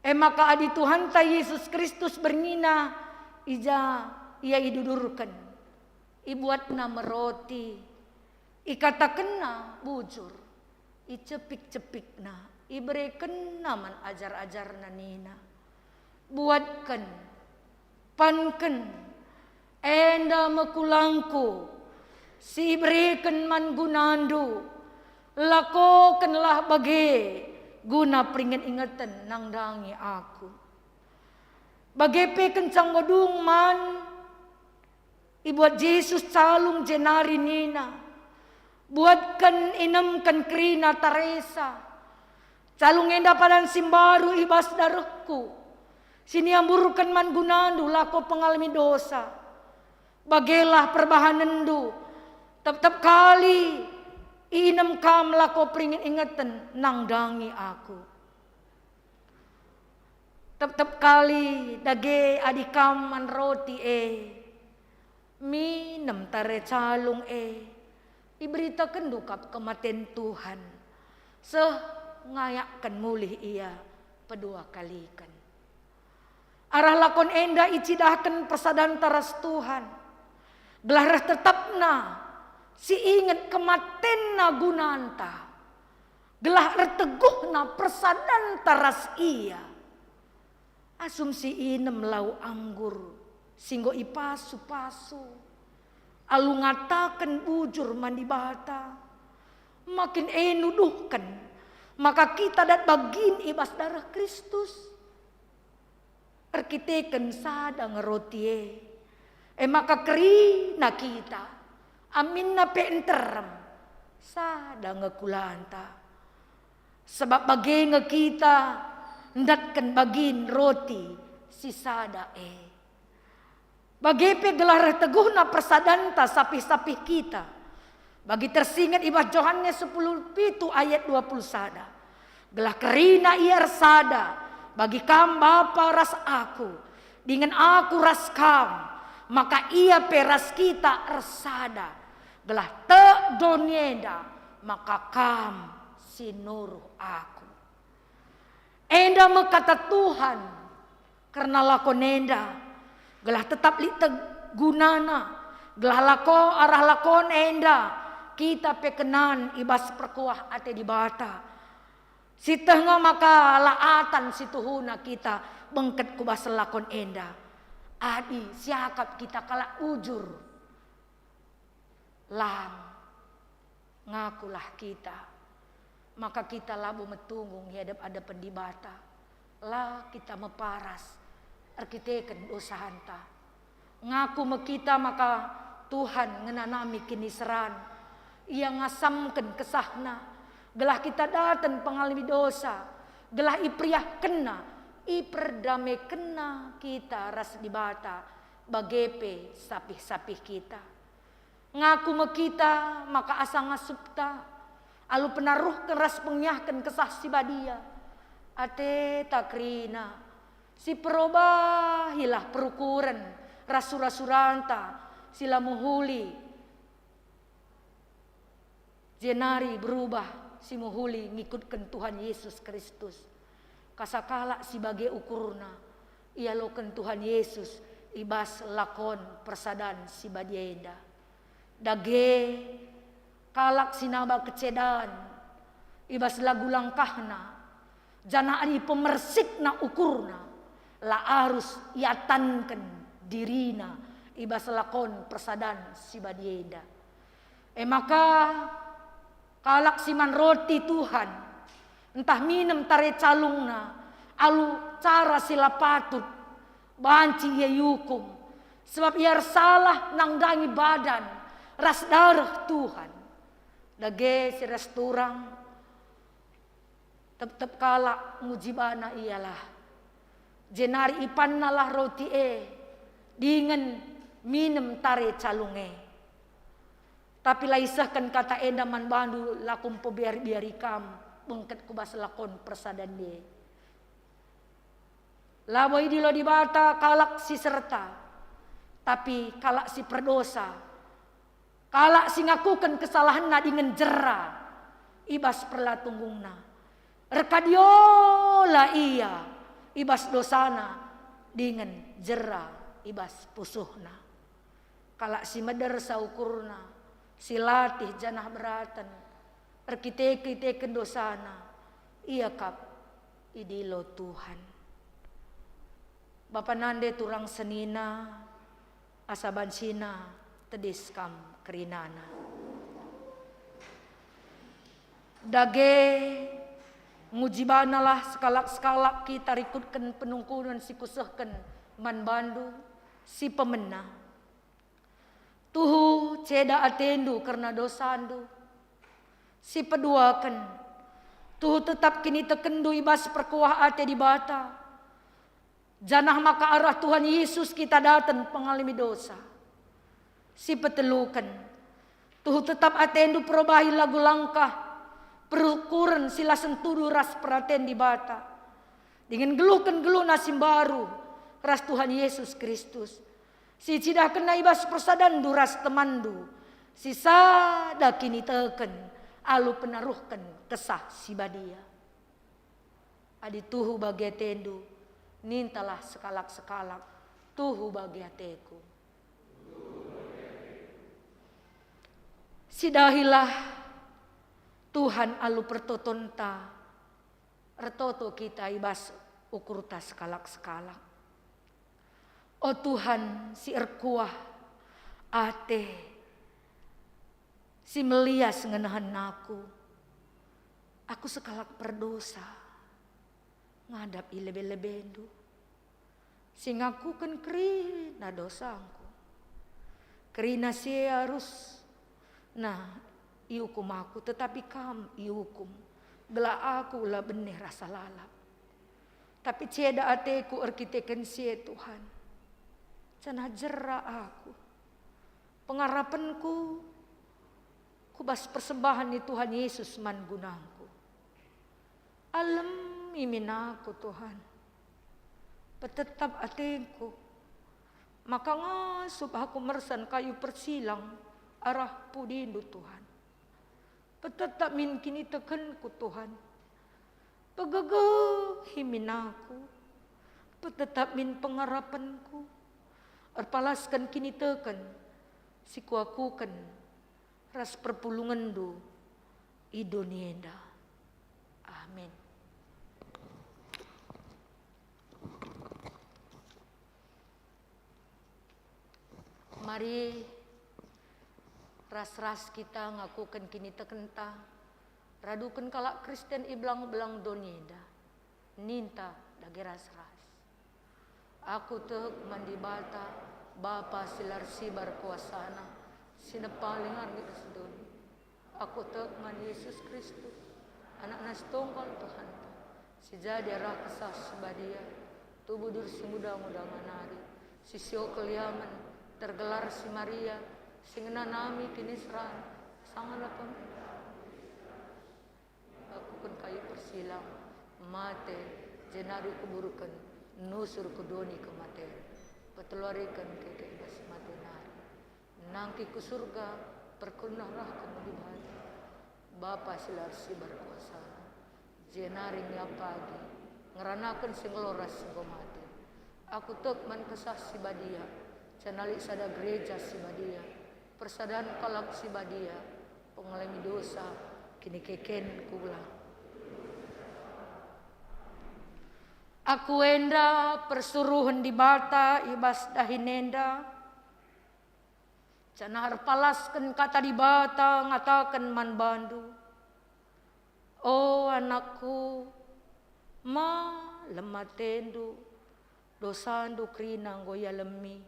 Maka adi Tuhan ta Yesus Kristus bernina ija ia idudurkan. Ibuatna meroti, ikatakenna bujur, icepik-cepikna, ibrekenna man ajar-ajarna nina. Buatken, panken, enda mekulangku, si ibreken man gunandu, lakokenlah bage, guna peringat ingatan nang dangi aku. Bagepe kencang godung man, ibuat Yesus calung jenari nina. Buatkan inemkan krina Teresa. Calung enda padan simbaru ibas darahku. Sini amburukan man gunandu lako pengalami dosa. Bagelah perbahanendu. Tetap kali inem kam lako peringin ingatan nang dangi aku. Tetap kali dage adikam man roti minum tare calung diberitakan dukap kematian Tuhan ngayakkan mulih ia pedua kalikan arah lakon enda icidahkan persadan taras Tuhan gelarah tetapna si ingat kematian na gunanta gelah teguhna persadan taras ia asumsi inem lau anggur singgo ipasu-pasu alu ngatakan bujur mandi bata makin nuduhkan maka kita dat bagin ibas darah Kristus arkiteken sada ngerotie maka kerina kita amin na peenterem sada ngekulanta sebab bagi kita ndatkan bagin roti si sada Bagepe gelar teguhna persadanta sapih-sapih kita. Bagi tersingat ibah Yohanes 10 ayat 20 sada. Gelah kerina ia sada. Bagi kam bapa ras aku. Dengan aku ras kam. Maka ia peras kita ersada. Gelah te donieda. Maka kam sinuruh aku. Enda mekata Tuhan. Karena lakonenda. Gelah tetap li gunana, gelah lako arah lakon enda, kita pekenan ibas perkuah ate di bata. Si tengah maka laatan si tuhuna kita bengket kubas lakon enda. Adi siakap kita kala ujur. Lang ngakulah kita. Maka kita labu metunggung hadap ada pendibata. Lah kita meparas. Arkiteken dosa hanta. Ngaku mekita maka Tuhan ngenanami kini seran. Ia ngasamkan kesahna. Gelah kita datang pengalami dosa. Gelah ipriah kena. Iperdame kena kita ras dibata. Bagepe sapih-sapih kita. Ngaku mekita maka asa ngasupta. Alu penaruh keras pengyahkan kesah si badia. Ate takrina. Si perubahilah perukuran rasura-suranta sila muhuli jenari berubah si muhuli ngikutkan Tuhan Yesus Kristus kasakala sebagai ukurna ia loken Tuhan Yesus ibas lakon persadan si badienda dage kalak sinaba kecedan ibas lagu langkahna Jana ari pemersik na ukurna la harus iatankan dirina ibas lakon persadan si badieda. Maka kalak siman roti Tuhan entah minum tare calungna alu cara sila patut banci ia yukum sebab ia salah nangdangi badan ras darah Tuhan dage si resturang tetep kalak mujibana ialah jenari ipanna lah roti dengan minum tare calunge. Tapi laisahkan kata endaman bandu lakum po biari kam bengket kubas lakon persadan de. Laboi di lo di bata kalak si serta, tapi kalak si perdosa, kalak si ngakukan kesalahan na dengan jera, ibas perlatunggungna. Rekadiola iya, ibas dosana dengan jera, ibas pusuhna. Kalak si meder saukurna, si latih janah beratan, erkite-kite dosana, iya kap idilo Tuhan. Bapa nande turang senina, asaban sina, tedis kam kerinana. Dage ngujibanalah sekalak-sekalak kita rikutkan penungkunan si kusehken man bandu si pemena. Tuhu ceda atendu karena dosandu si peduakan. Tuhu tetap kini tekendu ibas perkuah ate di bata. Janah maka arah Tuhan Yesus kita datang pengalami dosa. Si petelukan. Tuh tetap atendu perubahi lagu langkah. Perukuran sila sentudu ras peraten di bata. Dengan gelukan gelu nasim baru. Ras Tuhan Yesus Kristus. Si cidah kena ibas persadan duras temandu. Si sada kini teken. Alu penaruhkan kesah si badia. Adi tuhu bagi atendu. Nintalah sekalak-sekalak tuhu bagi ateku. Sidahilah Tuhan alu pertotonta retoto kita ibas ukurta sekalak-sekalak. O Tuhan si erkuah ate si melias ngenahan aku sekalak berdosa ngadap ilebe-lebendu sing aku kan kerina dosangku kerina si harus nah iukum aku tetapi kam iukum gela aku lah benih rasa lalap tapi ceda ateku erkiteken si Tuhan cana jera aku pengarapanku kubas persembahan ni Tuhan Yesus man gunangku alam iminaku Tuhan petetap ateku maka ngasup aku mersan kayu persilang arah pudindu Tuhan petetap min kini tekenku Tuhan pegegeh himinaku petetap min pengarapanku erpalaskan kini teken sikuakukan ras perpulungan du idonienda amin. Mari ras-ras kita ngakukan kini tekenta radukan kalak Kristen iblang-belang donieda ninta dage ras-ras aku tek mandi bata Bapa silar sibar kuasana sinepalingan gitu sedoni aku tek man Yesus Kristus anak nas tunggal Tuhan si jadi arah kesah sebadia tubuh dur si muda-muda manari si sio keliaman tergelar si Maria singena nami kini seran sangat apa aku kan kayu persilang mate jenari kuburukan nusur kudoni kematian petelorikan keke ibas mati nari nangki ku surga perkunarah kemudian Bapa silar sibar kuasa jenari pagi ngeranakan singloras singomati aku tek man kesah si badia canalik sada gereja si badia persadaan kalak si badia pengalami dosa kini keken kula Aku enda persuruhan di bata ibas dahinenda. Canahar palaskan kata di bata ngatakan man bandu. Oh anakku, ma lematendu dosandu krina goya lemi.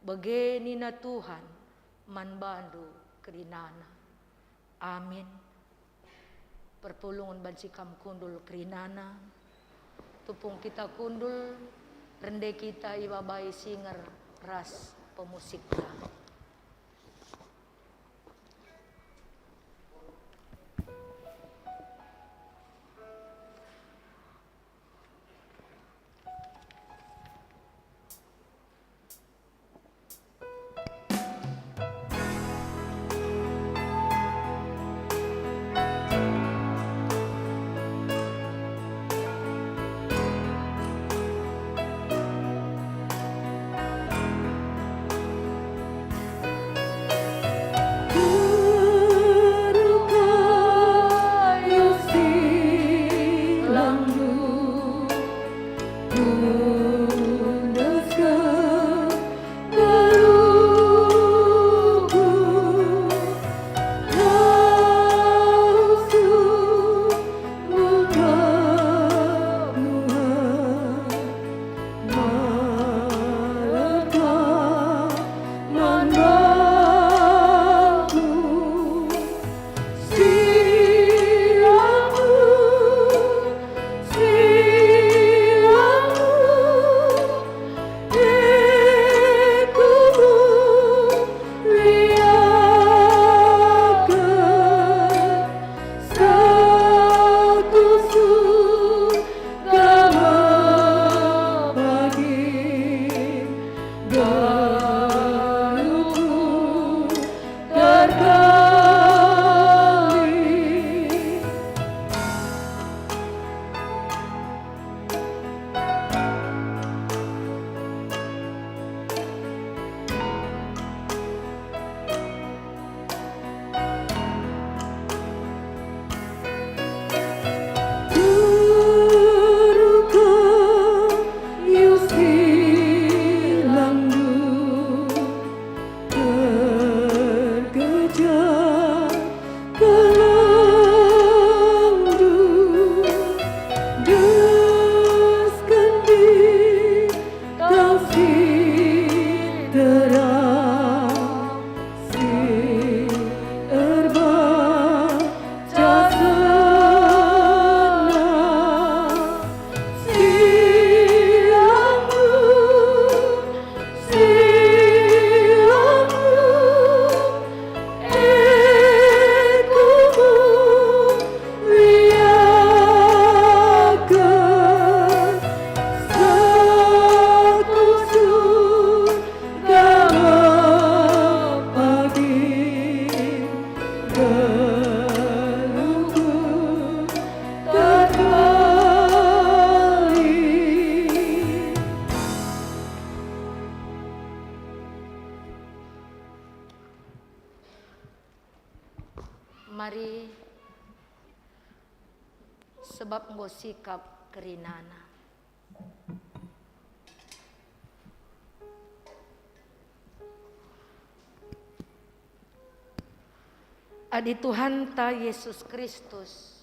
Begini na Tuhan man bandu krinana. Amin. Perpulungan bancikam kundul krinana. Tupung kita kundul, rende kita ibabai singer ras pemusikta. Mari sebab nggo sikap kerinana. Adi Tuhan ta Yesus Kristus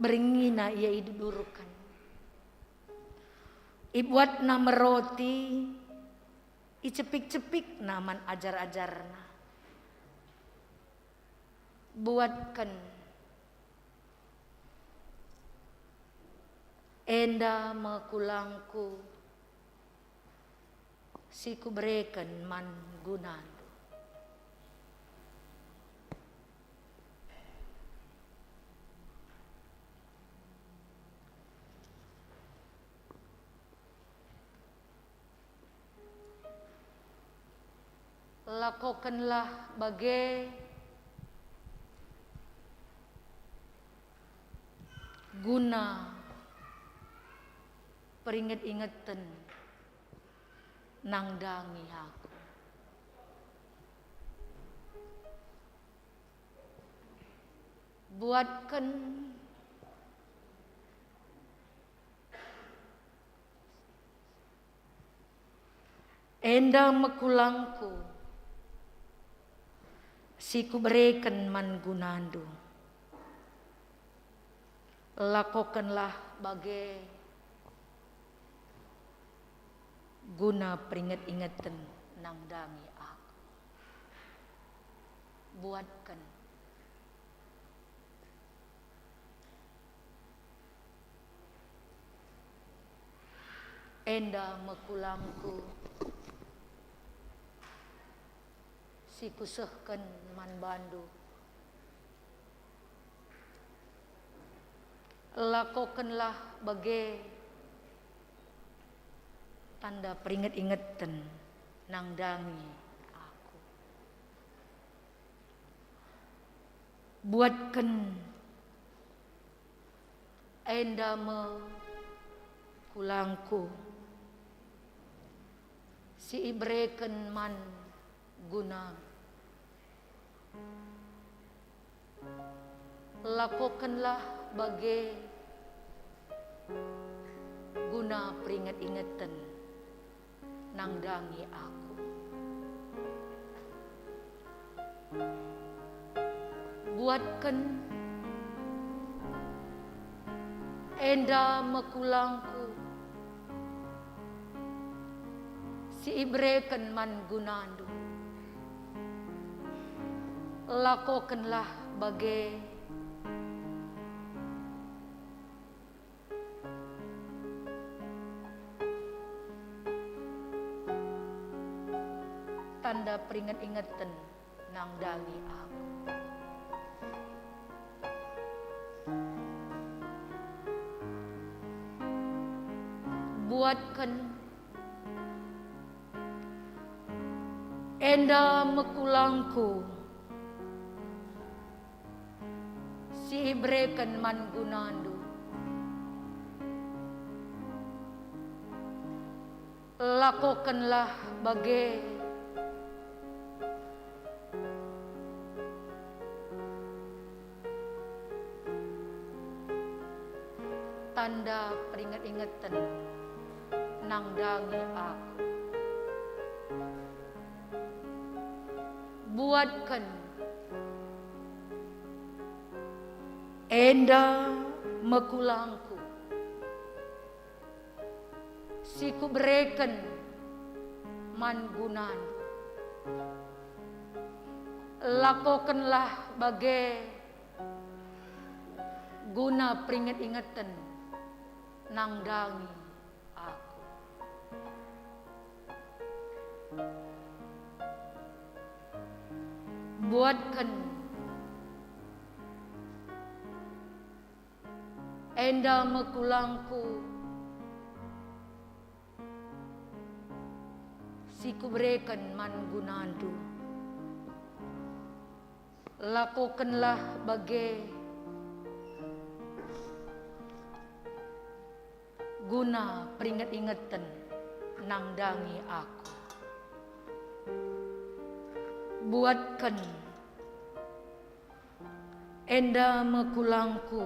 beringina ia idudurkan. Ibuat nama roti, icepik-cepik naman ajar-ajarna. Buatkan enda makulangku siku berikan man gunandu. Lakukanlah bagai guna peringat-ingatan nangdangi aku. Buatkan enda mekulangku, siku berikan man gunandu. Lakukanlah bagai guna peringat-ingatan nang dangi aku. Buatkan enda mekulangku, siku sehken man bandu. Lakukanlah bagai tanda peringat-ingatan nang dangi aku. Buatkan enda mekulangku, si ibreken man guna. Lakukanlah bagai guna peringat-ingatan nang dangi aku. Buatkan enda mekulangku, si ibreken man gunandu. Lakukanlah bagai tanda peringat-ingatan nang dangi aku. Buatkan enda mekulangku, si ibreken man gunandu. Lakukanlah bagai tanda peringat-ingatan nang dangi aku. Buatkan enda mekulangku, siku berikan man gunandu. Lakukanlah bagai guna peringat-ingatan nang dangi aku. Buatkan enda mekulangku, siku berikan man gunandu. Lakukanlah bagai guna peringat-ingatan nang dangi aku. Buatkan enda mekulangku,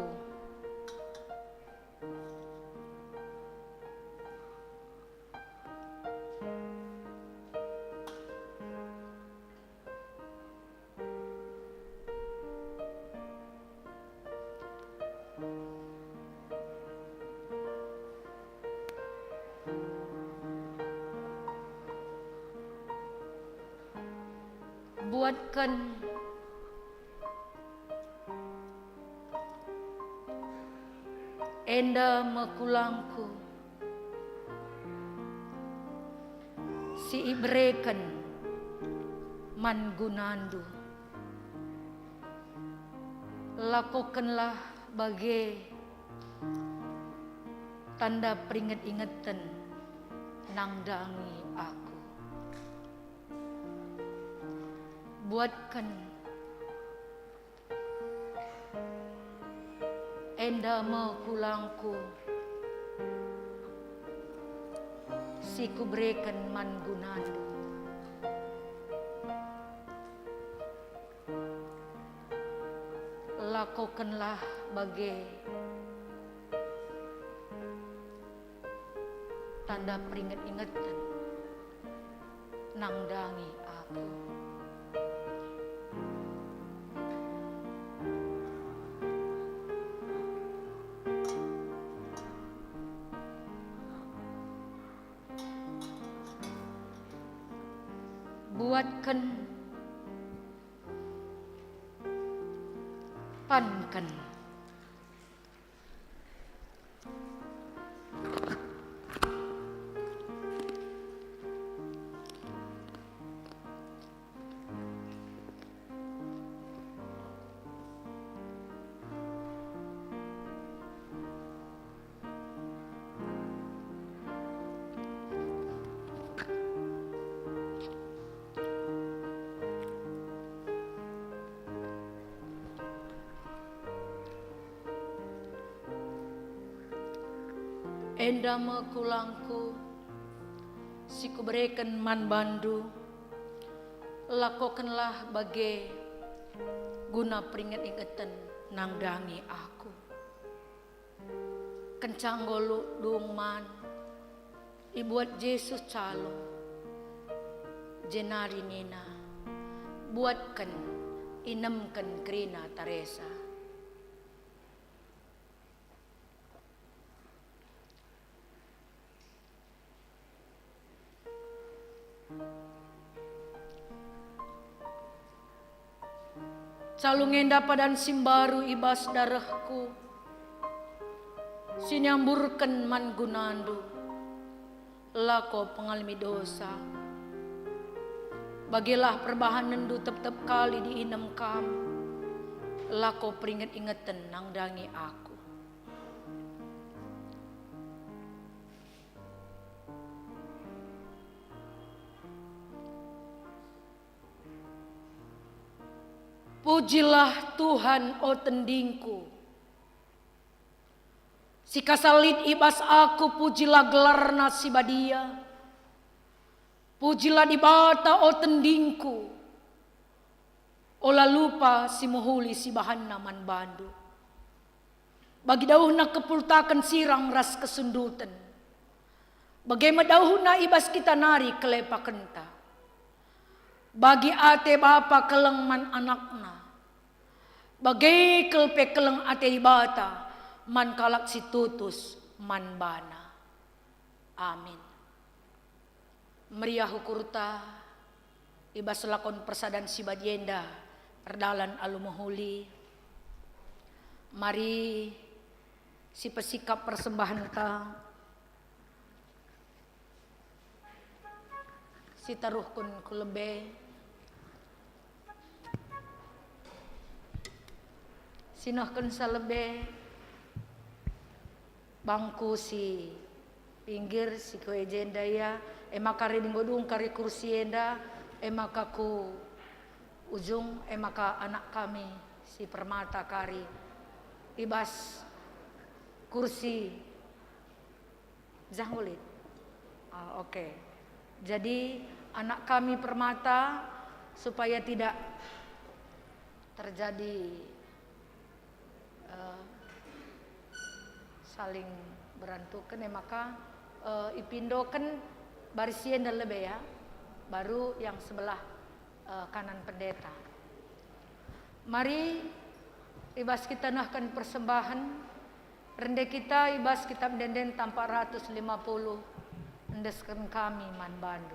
buatkan enda mekulangku, si ibreken man gunandu. Lakukanlah bagai tanda peringat-ingatan nang dangi aku. Buatkan enda mekulangku, siku berikan man gunandu. Lakukanlah bagai tanda peringat-ingatan nangdangi aku. Buatkan, pankan, enda mekulangku, siku berikan man bandu, lakokanlah bagai guna peringat-ingatan nangdangi aku. Kencang golu dung man, ibuat Yesus calo, jenari nina, buatkan inemkan Krina Teresa. Calungenda padan simbaru ibas darahku, sinyamburkan man gunandu, lako pengalami dosa. Bagilah perbahan nendu tep-tep kali diinem kam, lako peringat-ingatan nangdangi aku. Pujilah Tuhan, o tendingku. Si kasalit ibas aku, pujilah gelarna si badia. Pujilah di bata, o tendingku. Ola lupa si muhuli si bahanna man bandu. Bagi dauhna kepultakan sirang ras kesundutan. Bagaimana dauhna ibas kita nari kelepakenta. Bagi ate bapa keleng man anakna, bagai kelpe keleng ate ibata, man kalak si tutus man bana. Amin. Meriah hukurta, ibas lakon persadan si badienda, perdalan alumuhuli. Mari si pesikap persembahan ta, si taruhkun kulebe. Sinahkan salebe bangku si pinggir si ko ejenda ya emakari dinggodung kari kursi enda emakaku ujung emaka anak kami si permata kari ibas kursi zanggulit. Oke. Jadi anak kami permata supaya tidak terjadi saling berantukan maka ipindokan barisien dan lebih ya, baru yang sebelah kanan pendeta. Mari ibas kita nahkan persembahan rende kita ibas kitab denden tanpa 150 endeskan kami man bandu.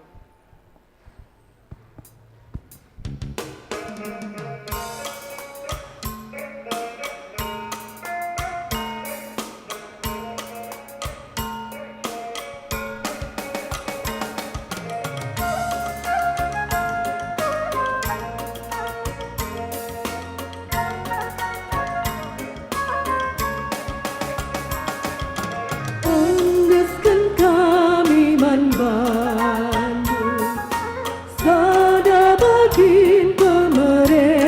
Sada bagin pemerintah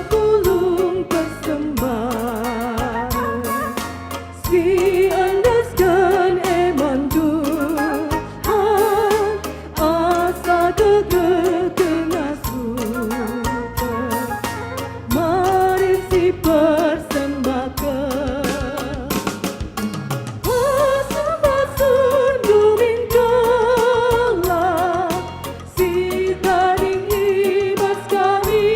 pulung persembahan si andaskan eman Tuhan asa keke kengasuhan mari si persembahkan Pasun dumingkalah si taring ibas kami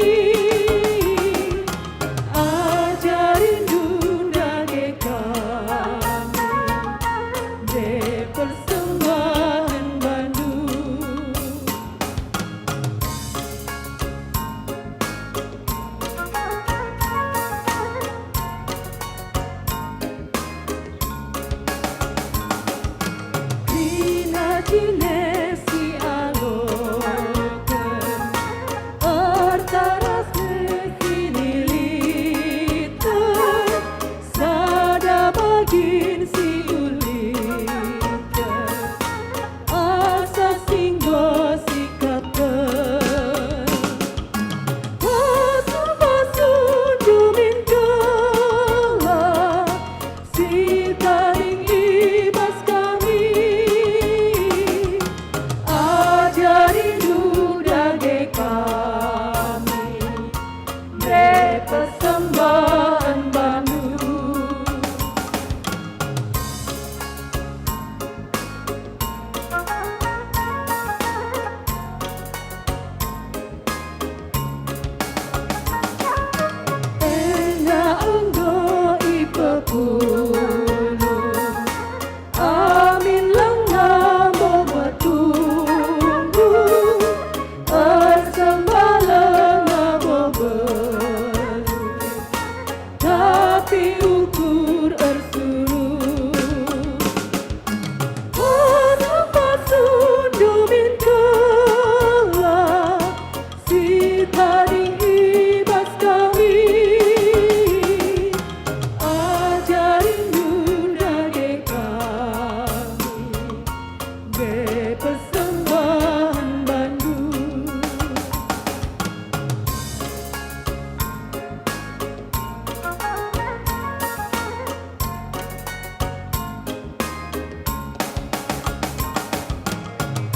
ajarin dundage kami de persembahan Bandung Dina Cinesi alokan Artaras nesinilitan Sada bagin si ulitan Asa singgo sikapkan Pasun dumingkalah si taring ibas kami ajarin dudage kami de persembahan Bandung Ena enggo ipepulung Amin lenga bobo tunggu Persembah lenga bobo Tapi ukur ersuru Pasun dumingkalah si taring ibas kami ajarin dundage kami de persembahan Bandung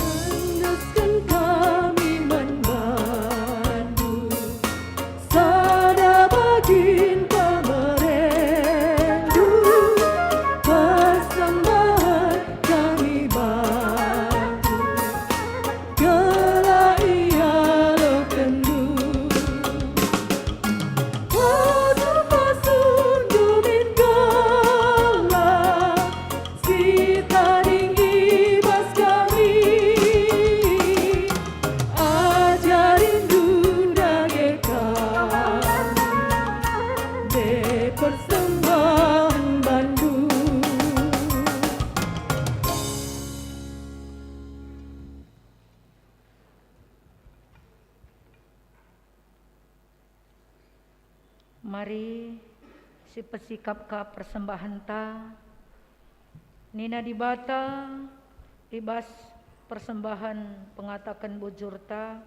Endaskan kami membantu sada bagin pemerendu persembahan kami bantu Gela ia lo kendu Pasun dumingkalah si taring ibas kami ajarin dundage kami de persembahan Bandung Mari si pesikap ka persembahan ta Nina dibata ibas persembahan pengatakan bujur ta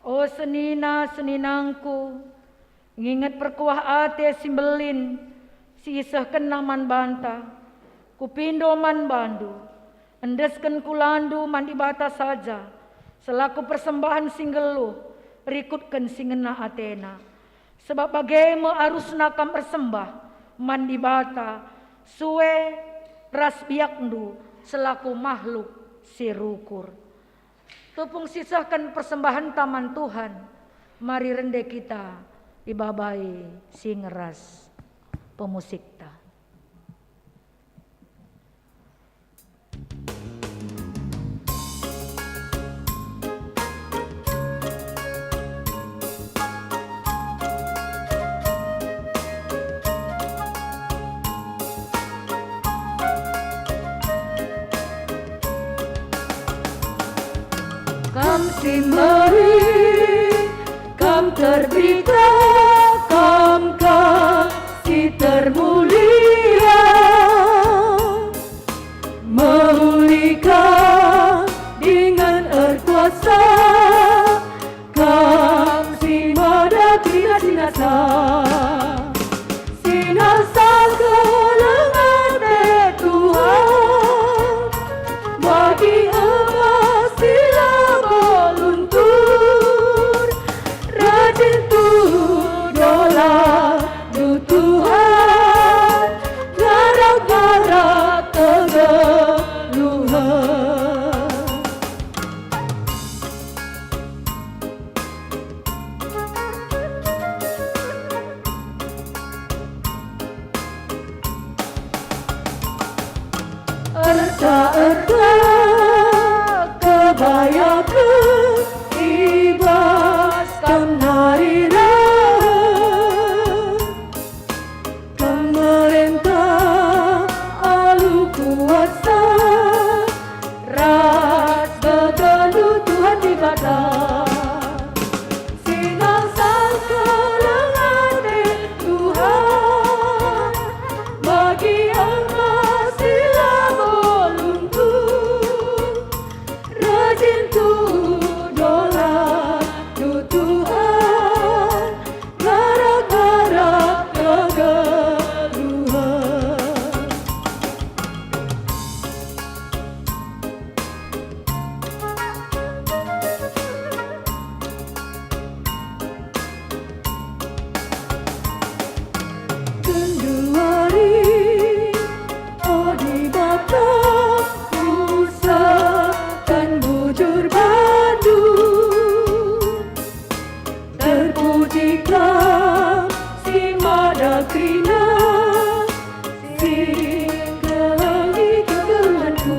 O senina seninangku nginget perkuah ate simbelin si isah kena man banta kupindo man bandu endesken kulandu man dibata saja selaku persembahan singgelu rikutken singena Atena sebab bagaimana arus nakam persembah man dibata suwe ras biakndu selaku makhluk sirukur tupung sisahkan persembahan taman Tuhan mari rende kita ibabai singeras pemusikta Kam simbari, kam terbita, kam kasih termulia, memulihkan dengan erkuasa, kam si mada kina erta-erta kebayakan ibas kam hari raya pemerintah alu kuasa ras begalu Tuhan di badan sinang sangkalang hati Tuhan bagi emas sila boluntu rajin tu dolar tu Tuhan gara-gara kegeluhan Kenduari Odi Batak Musa dan bujur badu terpujikan si Madakrina si kelangi kegeluhanku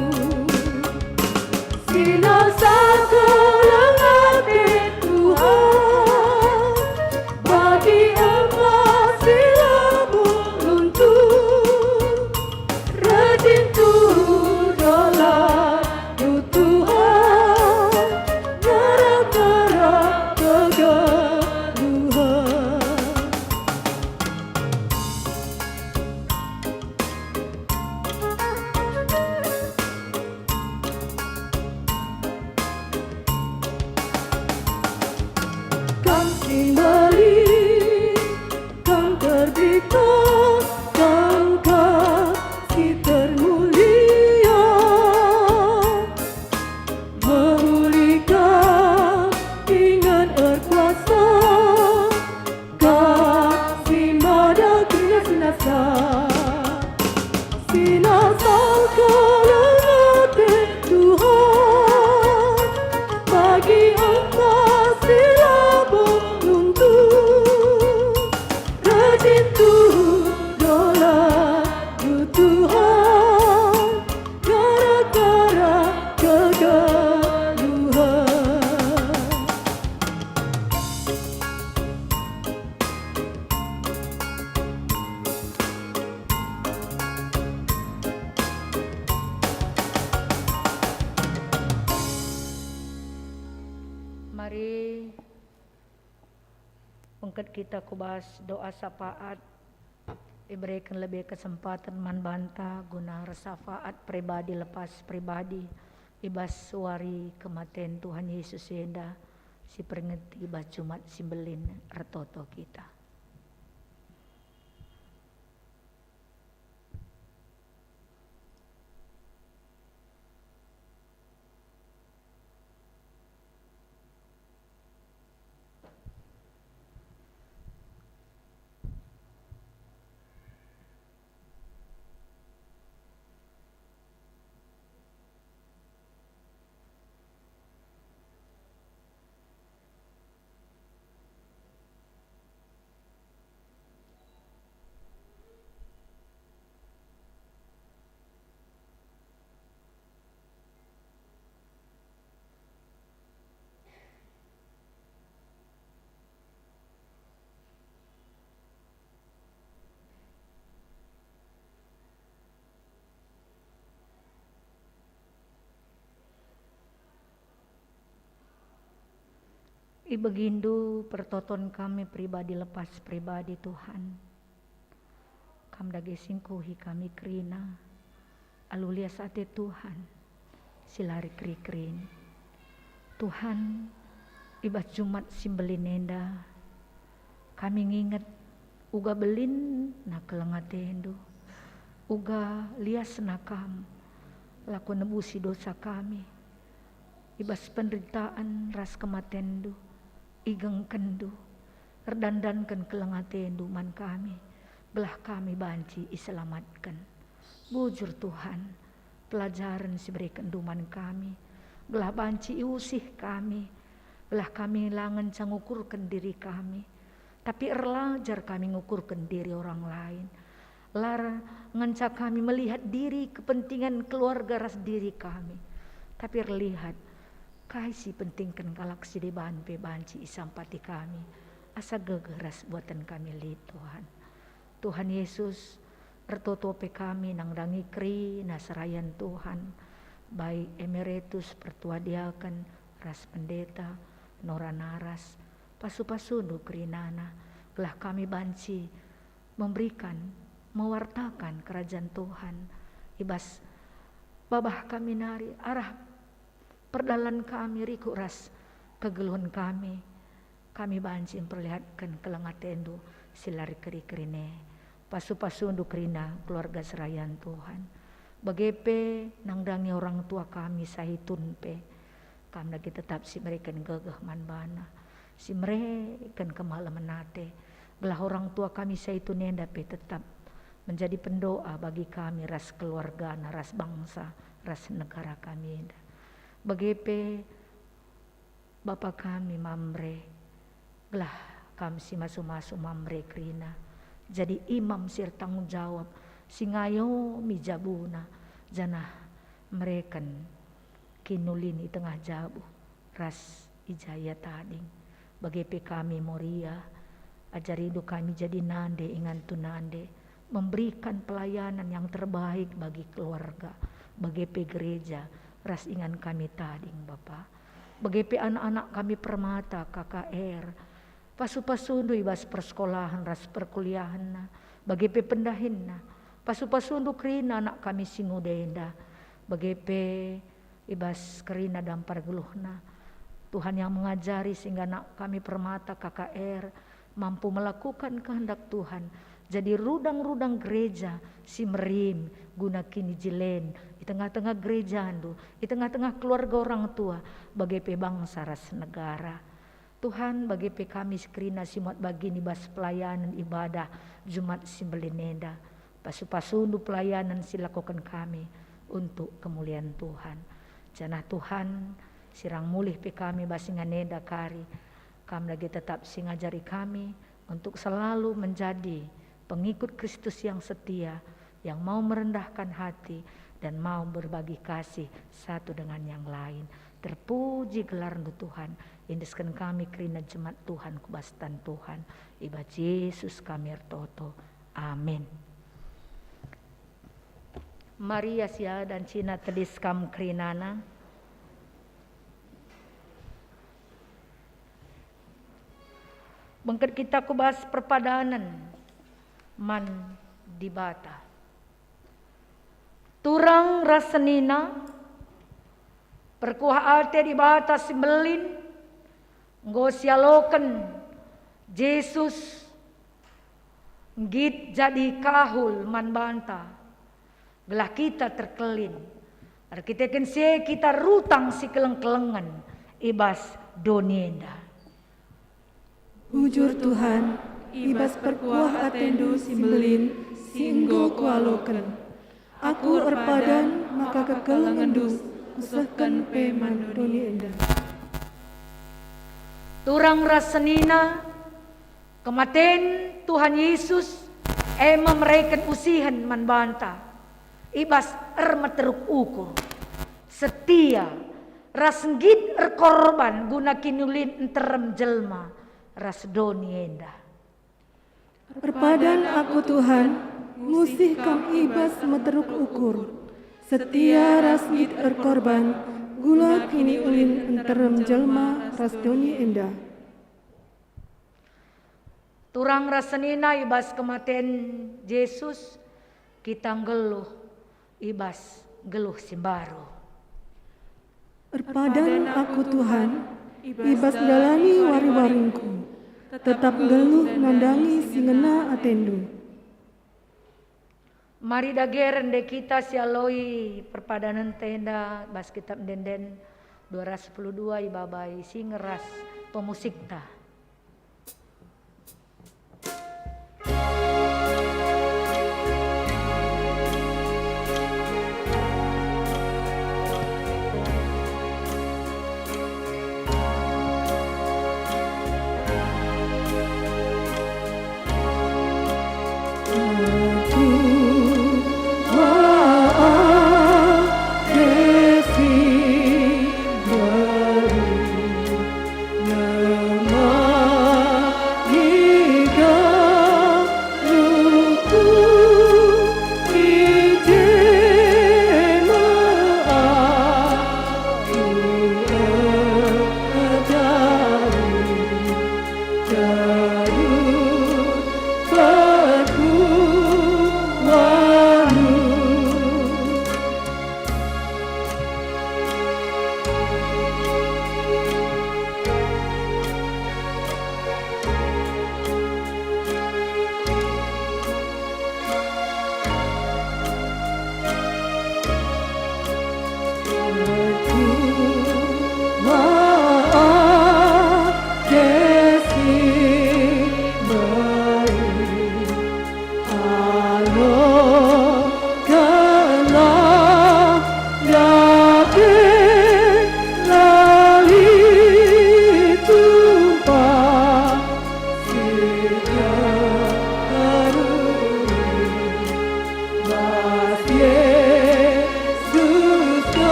sila sakalang hati Tuhan bagi emas sila beruntung rajin tu dolar tu Tuhan gara-gara kegeluhan Kam simbali, kam terbita, kam kasih termulia, memulihkan dengan erkuasa, kasih Madakrina sinasa, sinasa kalang hati Tuhan, bagi emas sila beruntung rajin tu dolar tu Tuhan gara-gara kegeluhan Mari ungkat kita kubahas doa syafaat diberikan lebih kesempatan manbanta guna syafaat pribadi lepas pribadi ibas suari kematian Tuhan Yesus Yenda si peringati ibas Jumat Simbelin retoto kita. Ibegindu pertoton kami pribadi lepas pribadi Tuhan. Kam dage singkuhi kami krina. Alulia sate Tuhan. Silari kri-krin. Tuhan ibat Jumat Simbelinenda. Kami nginget uga belin na kelengatendu. Uga lias nakam. Laku nebusi dosa kami. Ibas penderitaan ras kematendu. Igeng kendu, redandankan kelengatendu man kami, belah kami banci iselamatkan. Bujur Tuhan, pelajaran si berikan duman kami, belah banci iusih kami, belah kami langan cangukurkan diri kami, tapi erlajar kami ngukurkan diri orang lain. Lar nganca kami melihat diri kepentingan keluarga ras diri kami. Tapi lihat kasih pentingkan galaksi di bahan banci isampati kami. Asa gegeras buatan kami li Tuhan. Tuhan Yesus ertotope kami nang dangi kri naserayan Tuhan. Baik emeritus pertua diaken ras pendeta nora naras pasu-pasundu krinana gelah kami banci memberikan mewartakan kerajaan Tuhan ibas babah kami nari arah perdalan kami riku ras kegeluhan kami banci memperlihatkan kelengatendu silari keri-kerine pasu-pasundu krina keluarga serayan Tuhan. Bagepe nang dangi orang tua kami sahitun pe kami lagi tetap si mereka gagah manbana si mereka kemalaman nate belah orang tua kami sahitun nenda pe tetap menjadi pendoa bagi kami ras keluarga ras bangsa ras negara kami. Bagepe Bapa kami mamre belah kami si masu-masu mamre krina jadi imam sir tanggung jawab singayo mijabuna janah mereken kinulini tengah jabu ras ijaya tading bagepe kami moria ajari hidup kami jadi nande ingan tu nande memberikan pelayanan yang terbaik bagi keluarga bagepe gereja ras ingan kami tading Bapa bagepe anak-anak kami permata KKR pasu-pasundu ibas persekolahan ras perkuliahan bagepe pendahinna pasu-pasundu krina anak kami singudenda bagepe ibas kerina dampar geluhna Tuhan yang mengajari sehingga anak kami permata KKR mampu melakukan kehendak Tuhan jadi rudang-rudang gereja si merim guna kini jilen di tengah-tengah gereja andu di tengah-tengah keluarga orang tua bagepe bangsa ras negara Tuhan bagepe kami sekrina simuat bagini bas pelayanan ibadah Jumat Simbelineda pasu-pasundu pelayanan silakukan kami untuk kemuliaan Tuhan. Janah Tuhan sirang mulih pe kami basingan neda kari. Kami lagi tetap singajari kami untuk selalu menjadi pengikut Kristus yang setia, yang mau merendahkan hati dan mau berbagi kasih satu dengan yang lain. Terpuji gelar Tuhan, indeskan kami kerina jemaat Tuhan kubastan Tuhan. Iba Yesus kami ertoto. Amin. Maria sia dan Cina tedis kam krinana. Bengket kita kubahas perpadanan man di bata. Turang rasenina perkuah alte di bata simbelin ngosialoken Yesus git jadi kahul man banta. Gelah kita terkelin. Kita kense kita rutang si keleng-kelengan ibas donienda. Bujur Tuhan, ibas perkuah atendu simbelin singgo kualoken. Aku erpadan maka kekelengendus usahkan pe mandonienda. Turang rasenina kematen Tuhan Yesus mereken usihan manbanta. Ibas materuk ukur setia rasenggit korban guna kinulin enterem jelma ras donienda. Perpadan aku Tuhan, musih kam ibas materuk ukur setia rasgit korban gula kini ulin enterem jelma ras donienda. Turang rasenina ibas kematian Yesus kita ngeluh ibas geluh simbaro. Perpadan aku Tuhan, ibas dalani wari-waringku, tetap geluh nandangi singena atendu. Mari dageren de kita sialoi perpadanan tenda bas kitab denden 212 ibabai singeras pemusikta. Aku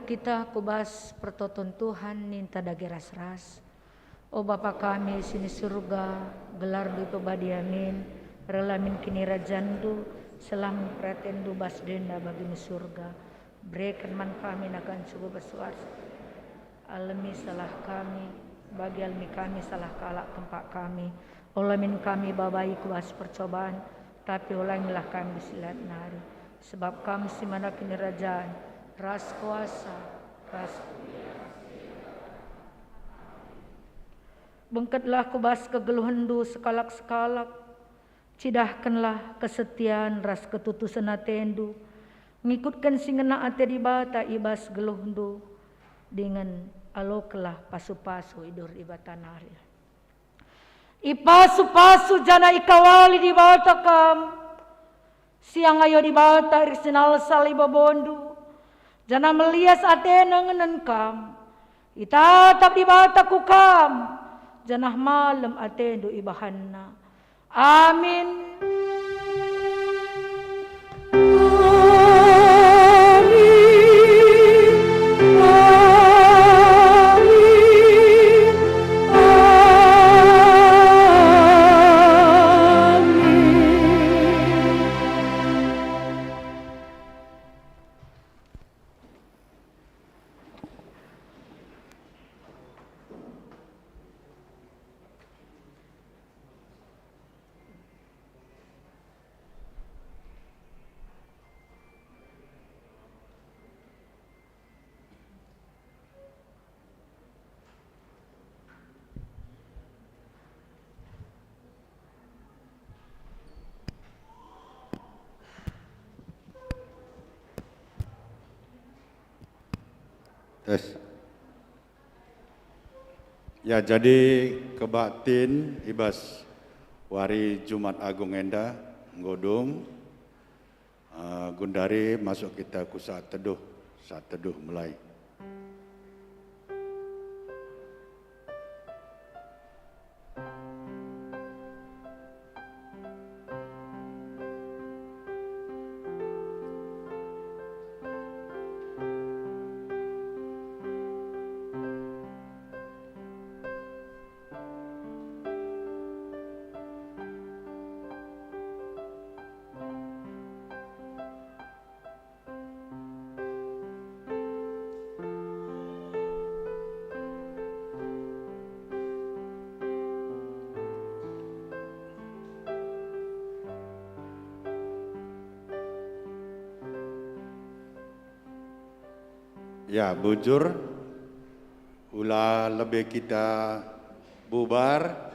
Kita kubas pertoton Tuhan ninta dage ras-ras. O Bapa kami sini surga, gelar du pebadiamin, relamin kini rajandu, selam pratendu bas denda bagi surga. Berikan man kami nakan subuh bersuar. Alami salah kami, bagi almi kami salah kalak tempat kami. Olamin kami babai kubas percobaan, tapi olamilah kami silat nari. Sebab kami si mana kini rajaan, ras kuasa, ras. Bengkatlah kubas kegeluhandu sekalak-sekalak, cidahkanlah kesetiaan ras ketutusan atendu, ngikutkan singena ate di bata ibas geluhandu, dengan aloklah pasu-pasu idur ibatanari. Ipasu-pasu jana ikawali di bata kam, siang ayo di bata irsinal sali babondu, jana melias atena ngenen kam, itatap di bata ku kam, janah malam atendo ibahanna. Amin. Tes. Ya, jadi kebaktin ibas wari Jumat Agung enda nggodong gundari masuk kita ku saat teduh mulai. Ya, bujur ulah lebih kita bubar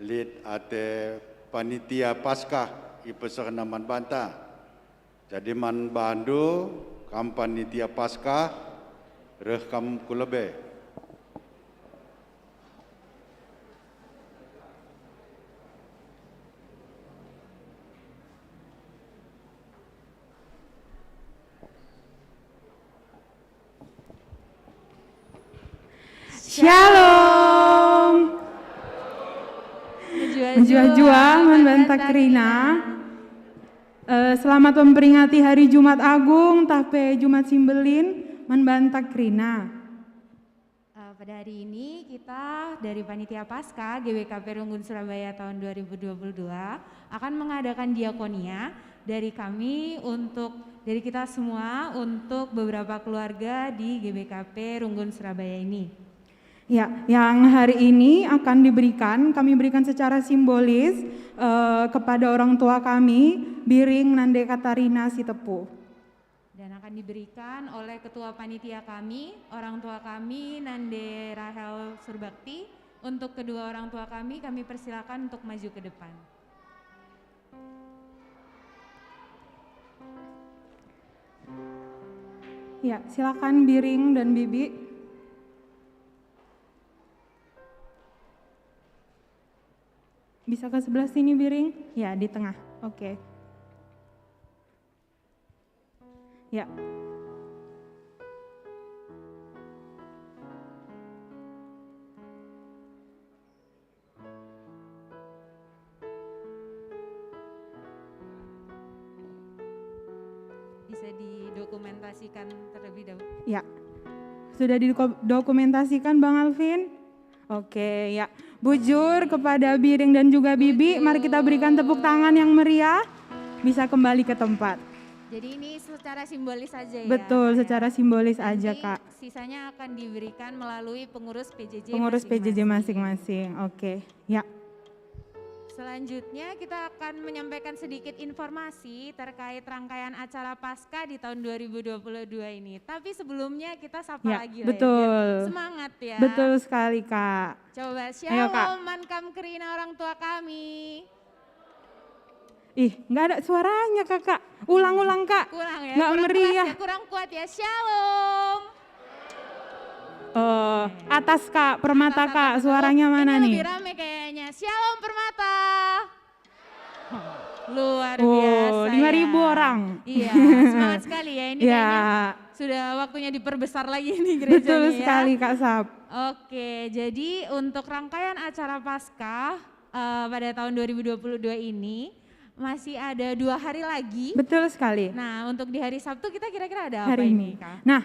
lid ate panitia Paskah ipesakna man banta. Jadi man bandu kam panitia Paskah reh kam kulebe. Shalom. Menjual-jual membantah Rina. Selamat memperingati Hari Jumat Agung, Tape Jumat Simbelin, membantah Rina. Pada hari ini kita dari Panitia Paskah GWKP Runggun Surabaya tahun 2022 akan mengadakan diakonia dari kami dari kita semua untuk beberapa keluarga di GWKP Runggun Surabaya ini. Ya, yang hari ini kami berikan secara simbolis kepada orang tua kami, Biring Nande Katarina Sitepu. Dan akan diberikan oleh Ketua Panitia kami, orang tua kami Nande Rahel Surbakti, untuk kedua orang tua kami persilakan untuk maju ke depan. Ya, silakan Biring dan Bibi. Bisa ke sebelah sini Biring? Ya, di tengah. Oke. Ya. Bisa didokumentasikan terlebih dahulu. Ya. Sudah didokumentasikan Bang Alvin? Oke, ya. Bujur kepada Biring dan juga Bibi, mari kita berikan tepuk tangan yang meriah. Bisa kembali ke tempat. Jadi ini secara simbolis saja ya. Betul, Kak, secara ya. simbolis Nanti aja Kak. sisanya akan diberikan melalui pengurus PJJ Pengurus PJJ masing-masing. Oke, ya. Selanjutnya kita akan menyampaikan sedikit informasi terkait rangkaian acara Paskah di tahun 2022 ini. Tapi sebelumnya kita sapa Ya, lagi lah betul. ya, biar semangat ya. Betul sekali Kak. Coba Ayo, Kak. shalom mankam kerina orang tua kami. Ih, nggak ada suaranya Kakak. Ulang-ulang Kak. Kurang ya, Nggak kurang meriah. keras ya, kurang kuat ya. Shalom. Atas Kak, Permata Atas, Kak, atas. suaranya mana ini nih? lebih rame kayaknya. Shalom Permata. Luar Oh, biasa 5.000 ya. orang. Iya, semangat sekali ya. Ini Ya, kayaknya sudah waktunya diperbesar lagi nih gerejanya betul ya. sekali Kak Sap. Oke, jadi untuk rangkaian acara Paskah pada tahun 2022 ini masih ada 2 hari lagi. Betul sekali. Nah, untuk di hari Sabtu kita kira-kira ada apa Hari ini, ini. Kak? Nah,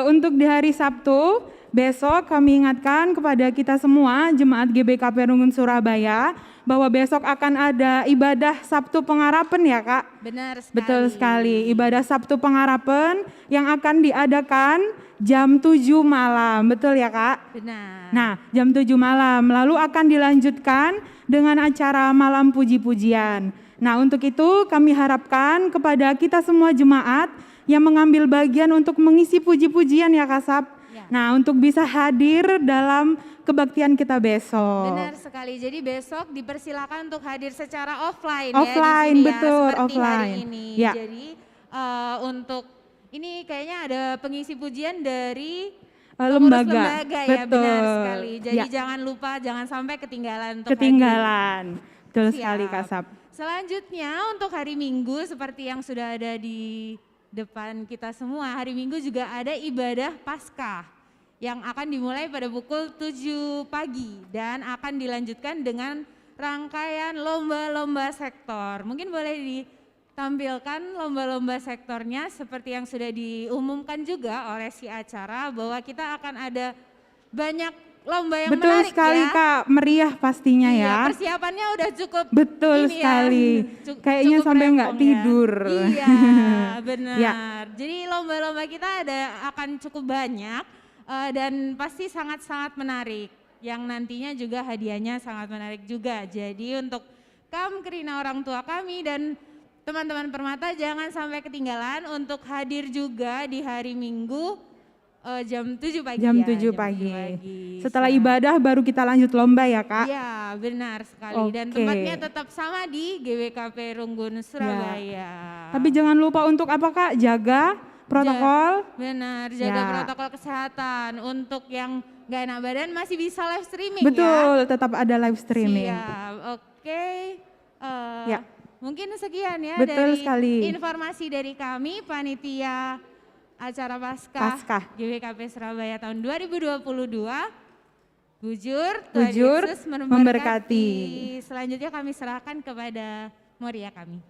untuk di hari Sabtu, besok kami ingatkan kepada kita semua, Jemaat GBKP Runggun Surabaya, bahwa besok akan ada ibadah Sabtu Pengharapan ya Kak? Benar sekali. Betul sekali, ibadah Sabtu Pengharapan yang akan diadakan jam 7 malam, betul ya Kak? Benar. Nah, jam 7 malam, lalu akan dilanjutkan dengan acara malam puji-pujian. Nah, untuk itu kami harapkan kepada kita semua jemaat yang mengambil bagian untuk mengisi puji-pujian ya Kak Sap. Ya. Nah, untuk bisa hadir dalam kebaktian kita besok. Benar sekali. Jadi besok dipersilakan untuk hadir secara offline, Offline, ya di sini betul, ya, seperti offline. hari ini. Ya. Jadi untuk ini kayaknya ada pengisi pujian dari Lembaga. pengurus lembaga ya, Betul. benar sekali. Jadi Ya. jangan lupa, jangan sampai ketinggalan untuk Ketinggalan. Betul Siap. sekali Kak Sap. Selanjutnya untuk hari Minggu seperti yang sudah ada di depan kita semua, hari Minggu juga ada ibadah Paskah yang akan dimulai pada pukul 7 pagi dan akan dilanjutkan dengan rangkaian lomba-lomba sektor. Mungkin boleh ditampilkan lomba-lomba sektornya seperti yang sudah diumumkan juga oleh si acara bahwa kita akan ada banyak lomba yang Betul menarik sekali ya. Kak, meriah pastinya Iya, ya. persiapannya udah cukup Betul ini sekali. ya, Kayaknya cukup sampai nggak rempong ya. tidur. Iya, benar. Ya. Jadi lomba-lomba kita akan cukup banyak dan pasti sangat-sangat menarik. Yang nantinya juga hadiahnya sangat menarik juga. Jadi untuk Kerina orang tua kami dan teman-teman Permata jangan sampai ketinggalan untuk hadir juga di hari Minggu jam 7 pagi Jam ya. 7 jam pagi. 7 pagi. Setelah Siap. ibadah baru kita lanjut lomba ya Kak? Iya, benar sekali. Dan Oke. tempatnya tetap sama di GWKP Runggun Surabaya. Tapi jangan lupa untuk apa Kak? Jaga protokol. Benar, jaga Ya. protokol kesehatan. Untuk yang gak enak badan masih bisa live streaming ya. Betul, tetap ada live streaming. Siap, oke. Ya. Mungkin sekian ya Betul dari sekali. informasi dari kami panitia acara Paskah Paskah. GWKP Surabaya tahun 2022. Bujur, Bujur, Tuhan Yesus memberkati. memberkati. Selanjutnya kami serahkan kepada Moria kami.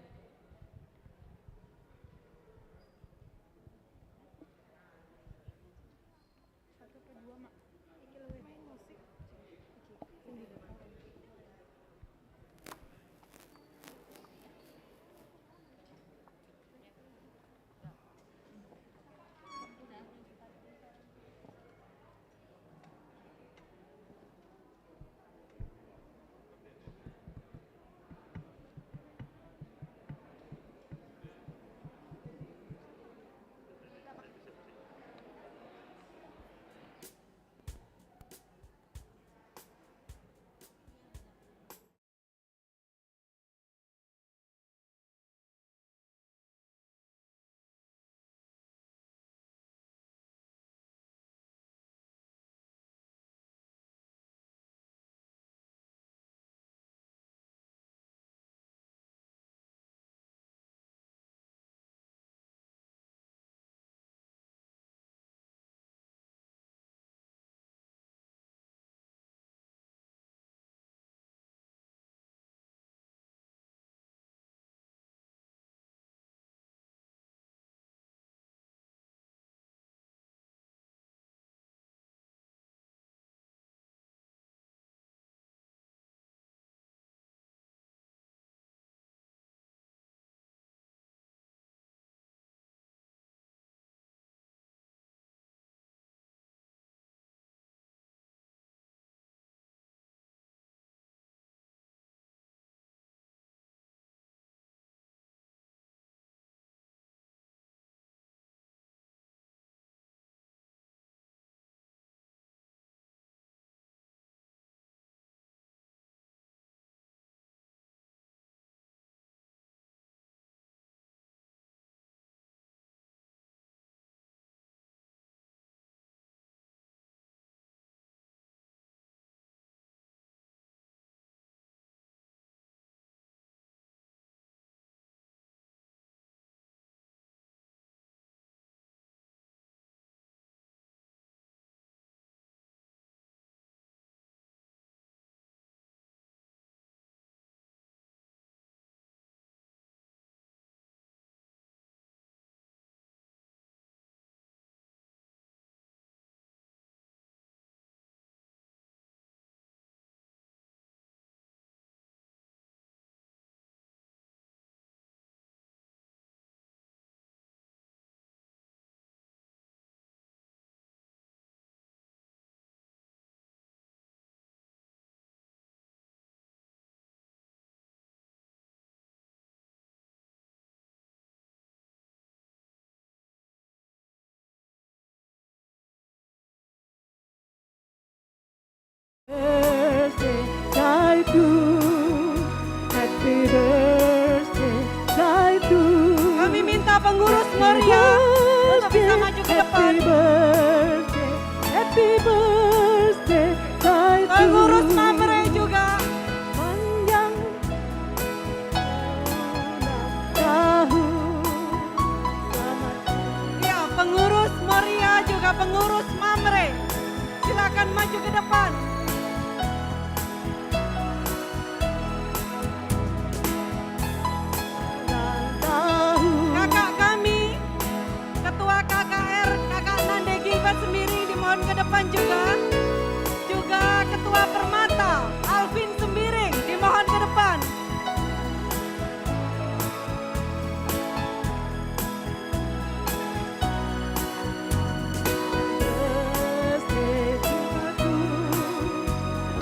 birthday Zaitun. Happy birthday Zaitun. Kami minta pengurus Moria untuk bisa maju ke depan. Happy birthday, happy birthday Zaitun. Pengurus Mamre juga. Panjang tahun. Ya, pengurus Moria juga pengurus Mamre. Silakan maju ke depan. Kakak kami, Ketua KKR, Kakak Nandegi Sembiring dimohon ke depan juga. Juga Ketua Permata, Alvin Sembiring dimohon ke depan.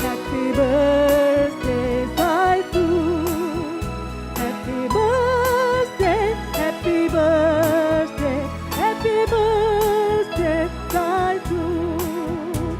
Happy birthday Zaitun. Happy birthday, happy birthday, happy birthday Zaitun.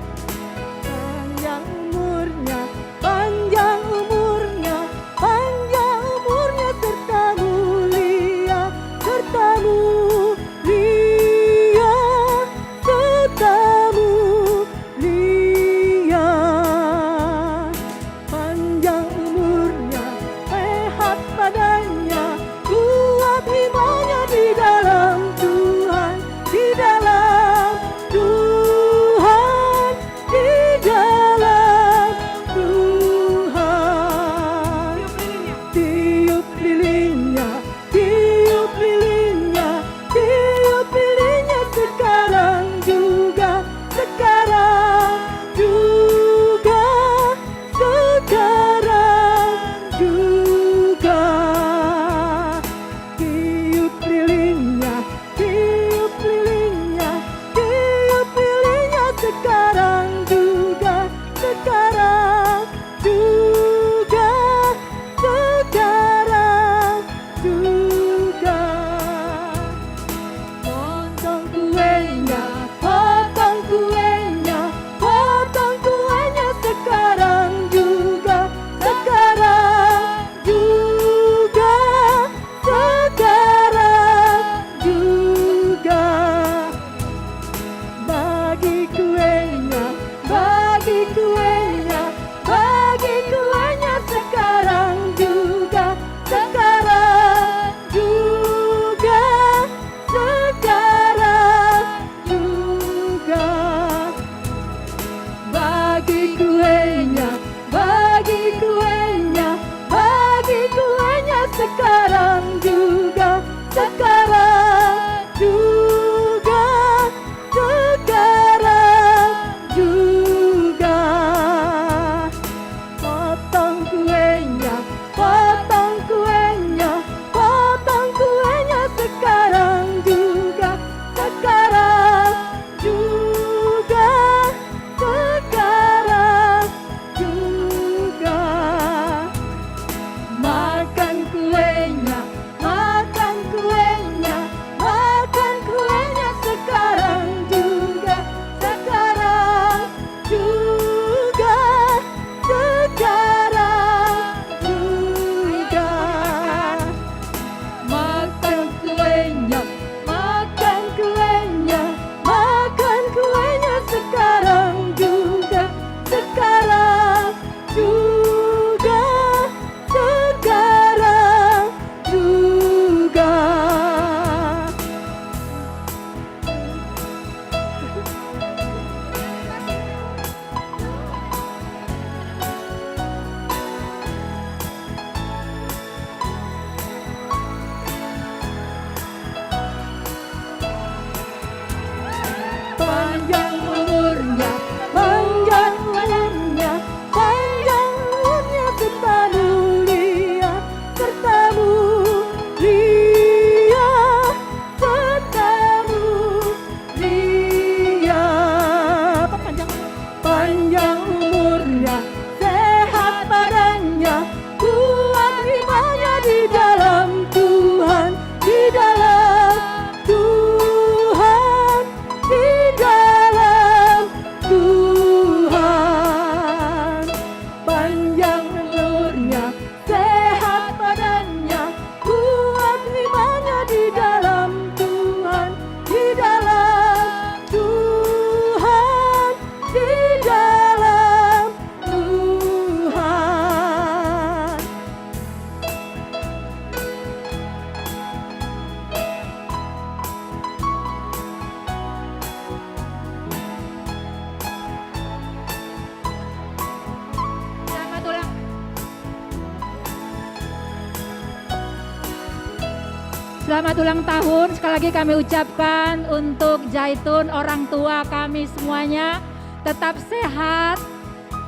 Selamat ulang tahun, sekali lagi kami ucapkan untuk Zaitun, orang tua kami semuanya. Tetap sehat,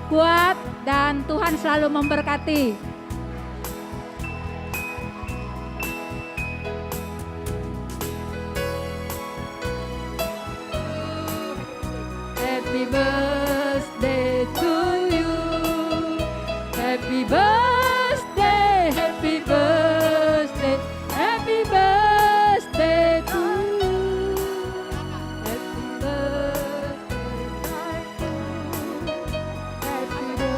kuat, dan Tuhan selalu memberkati. Happy birthday to you. Happy birthday, happy birthday, happy birthday to you. Happy birthday to you.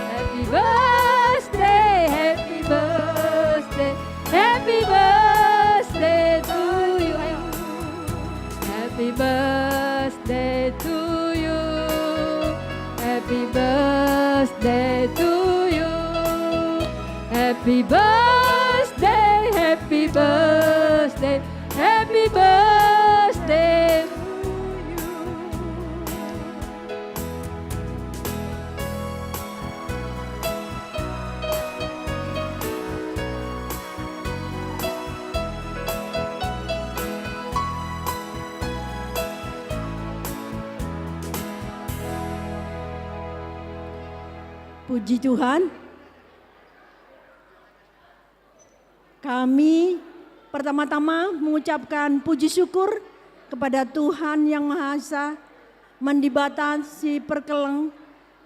Happy birthday. Happy birthday, happy birthday, happy birthday to you. Happy birthday to you. Happy birthday to you. Happy birthday, happy birthday, happy birthday to you. Puji Tuhan. Kami pertama-tama mengucapkan puji syukur kepada Tuhan Yang Maha Esa, mendibatasi perkeleng,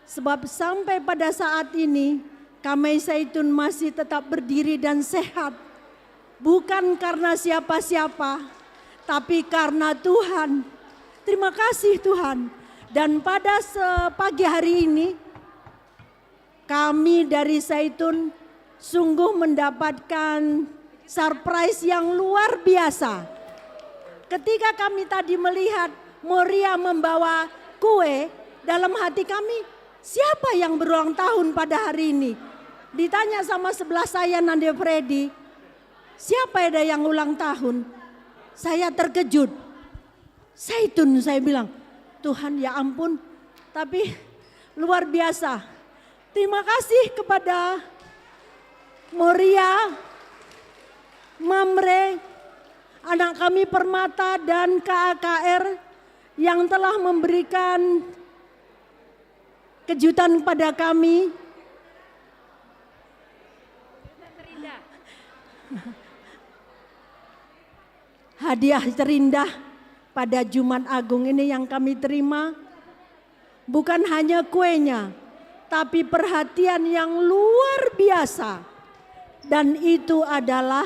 sebab sampai pada saat ini kami Zaitun masih tetap berdiri dan sehat. Bukan karena siapa-siapa, tapi karena Tuhan. Terima kasih Tuhan. Dan pada pagi hari ini, kami dari Zaitun sungguh mendapatkan surprise yang luar biasa. Ketika kami tadi melihat Moria membawa kue, dalam hati kami, siapa yang berulang tahun pada hari ini? Ditanya sama sebelah saya Nande Freddy, siapa ada yang ulang tahun? Saya terkejut. Zaitun, saya bilang, Tuhan ya ampun, tapi luar biasa. Terima kasih kepada Moria, Mamre, anak kami Permata dan KAKR yang telah memberikan kejutan kepada kami. Hadiah terindah pada Jumat Agung ini yang kami terima bukan hanya kuenya, tapi perhatian yang luar biasa, dan itu adalah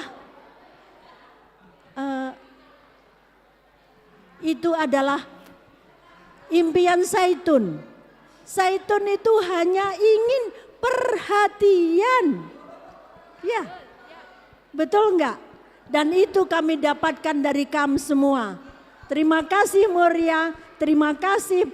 impian Zaitun. Zaitun itu hanya ingin perhatian, ya, betul enggak? Dan itu kami dapatkan dari kamu semua. Terima kasih Moria, terima kasih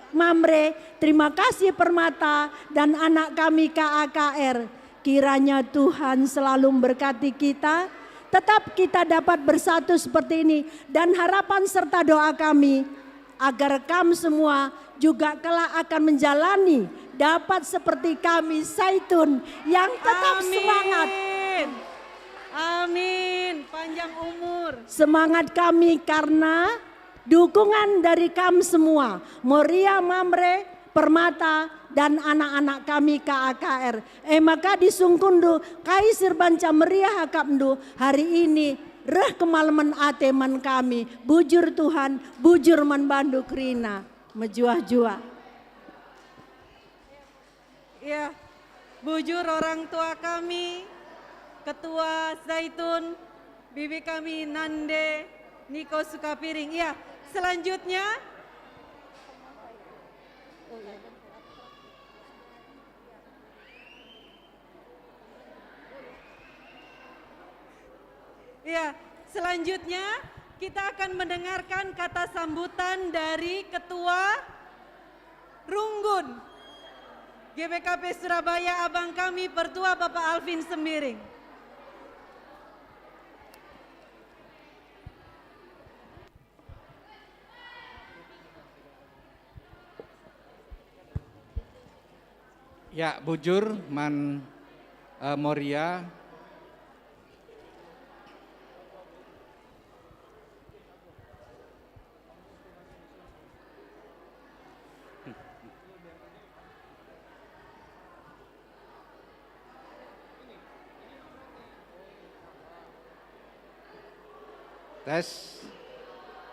Mamre, terima kasih Permata dan anak kami KAKR. Kiranya Tuhan selalu memberkati kita, tetap kita dapat bersatu seperti ini. Dan harapan serta doa kami agar kamu semua juga kelak akan menjalani dapat seperti kami Zaitun yang tetap semangat. Amin, panjang umur. Semangat kami karena dukungan dari kami semua, Moria, Mamre, Permata, dan anak-anak kami KAKR. Maka disungkundu Kaisir Banca Meriah Hakapndu hari ini reh kemalaman ateman kami. Bujur Tuhan, bujur man bandu krina, mejuah-juah. Ya, bujur orang tua kami, Ketua Zaitun, bibi kami Nande Niko Sukapiring. Ya, selanjutnya kita akan mendengarkan kata sambutan dari Ketua Runggun GBKP Surabaya, abang kami Pertua Bapak Alvin Sembiring. Ya, bujur man Moria. Tes,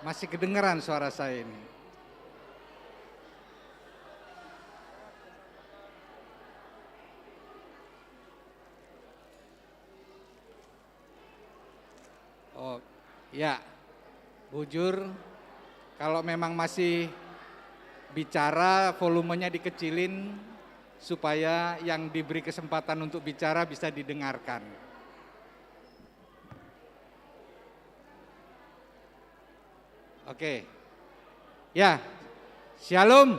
masih kedengaran suara saya ini. Oh ya, bujur, kalau memang masih bicara volumenya dikecilin supaya yang diberi kesempatan untuk bicara bisa didengarkan. Oke, ya, shalom.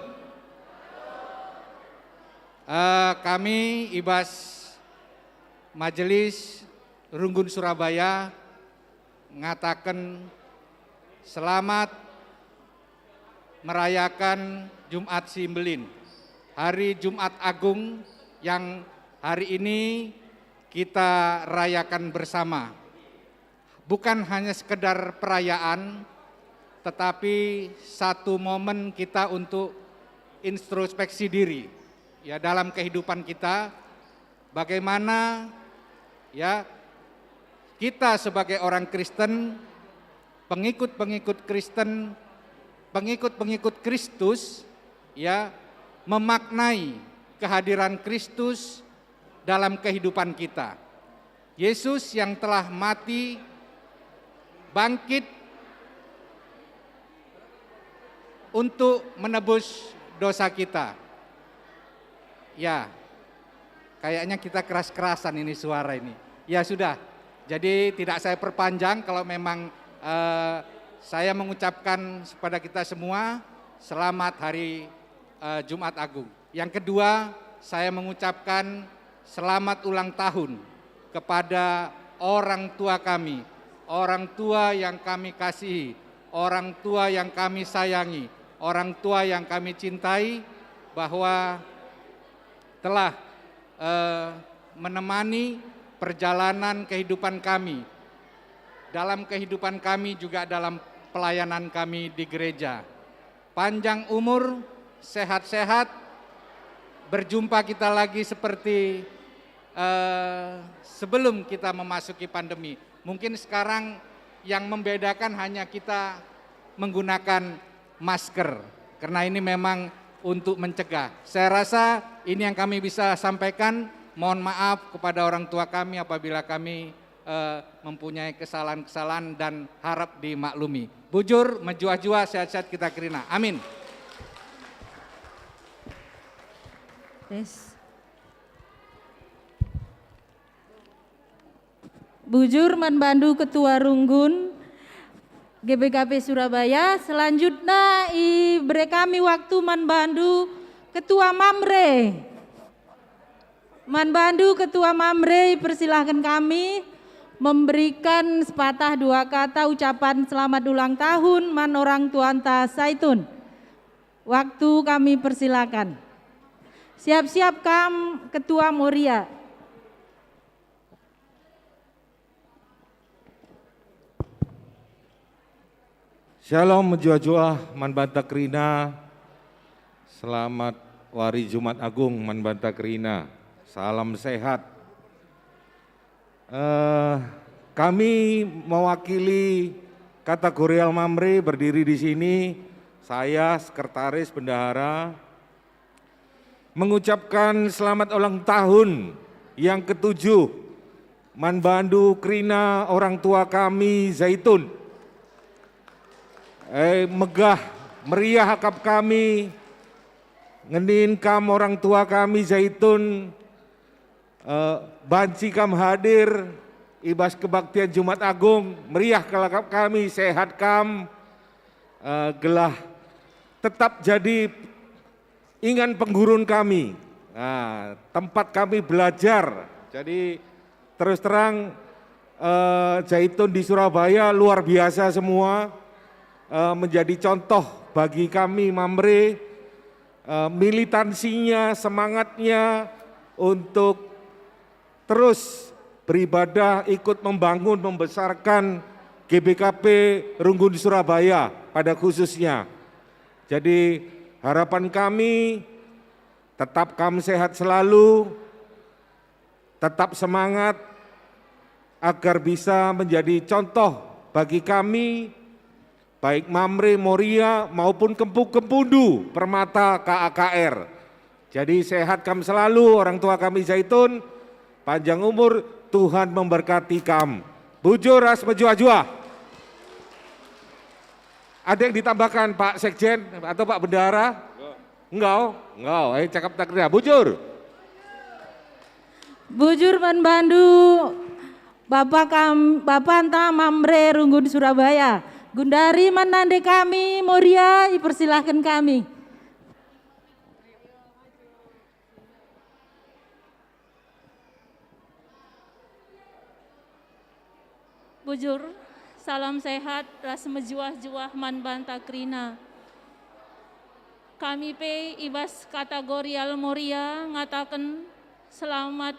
Kami Ibas Majelis Runggun Surabaya mengatakan selamat merayakan Jumat Simbelin, hari Jumat Agung yang hari ini kita rayakan bersama. Bukan hanya sekedar perayaan, tetapi satu momen kita untuk introspeksi diri ya dalam kehidupan kita, bagaimana ya kita sebagai orang Kristen, pengikut-pengikut Kristen, pengikut-pengikut Kristus ya memaknai kehadiran Kristus dalam kehidupan kita. Yesus yang telah mati, bangkit untuk menebus dosa kita. Ya, kayaknya kita keras-kerasan ini suara ini. Ya sudah, jadi tidak saya perpanjang. Kalau memang saya mengucapkan kepada kita semua selamat hari Jumat Agung. Yang kedua, saya mengucapkan selamat ulang tahun kepada orang tua kami, orang tua yang kami kasihi, orang tua yang kami sayangi, orang tua yang kami cintai, bahwa telah menemani perjalanan kehidupan kami, dalam kehidupan kami juga dalam pelayanan kami di gereja. Panjang umur, sehat-sehat, berjumpa kita lagi seperti sebelum kita memasuki pandemi. Mungkin sekarang yang membedakan hanya kita menggunakan masker, karena ini memang untuk mencegah. Saya rasa ini yang kami bisa sampaikan. Mohon maaf kepada orang tua kami apabila kami mempunyai kesalahan-kesalahan dan harap dimaklumi. Bujur, menjua-jua, sehat-sehat kita kerina. Amin. Tes. Bujur Manbandu Ketua Runggun GBKP Surabaya. Selanjutnya beri kami waktu Manbandu Ketua Mamre. Manbandu Ketua Mamre, persilahkan kami memberikan sepatah dua kata ucapan selamat ulang tahun Man Orang Tuanta Zaitun. Waktu kami persilakan. Siap-siap Ketua Moria. Shalom menjua-jua Manbanta Krina. Selamat Wari Jumat Agung Manbanta Krina. Salam sehat. Kami mewakili kategori Mamre berdiri di sini. Saya sekretaris bendahara mengucapkan selamat ulang tahun yang ke-7 Manbandu Krina orang tua kami Zaitun. Megah meriah hakap kami, ngenin kam orang tua kami Zaitun, banci kam hadir, ibas kebaktian Jumat Agung, meriah kelakap kami, sehat kam, gelah tetap jadi ingan penggurun kami, tempat kami belajar. Jadi terus terang Zaitun di Surabaya luar biasa semua. Menjadi contoh bagi kami Mamre, militansinya, semangatnya untuk terus beribadah, ikut membangun, membesarkan GBKP Runggun Surabaya pada khususnya. Jadi harapan kami tetap kamu sehat selalu, tetap semangat agar bisa menjadi contoh bagi kami, baik Mamre, Moria maupun Kempu-Kempundu, Permata, KAKR. Jadi sehat kamu selalu, orang tua kami Zaitun, panjang umur, Tuhan memberkati kamu. Bujur ras menjuah-juah. Ada yang ditambahkan Pak Sekjen atau Pak Bendahara? Enggak, cakap tak kerja. Bujur. Bujur Manbandu, Bapak Anta Mamre Runggun Surabaya. Gundari menande kami, Moria, dipersilahkan kami. Bujur, salam sehat, ras mejuah-juah man banta krina. Kami pe ibas kategorial Moria ngatakan selamat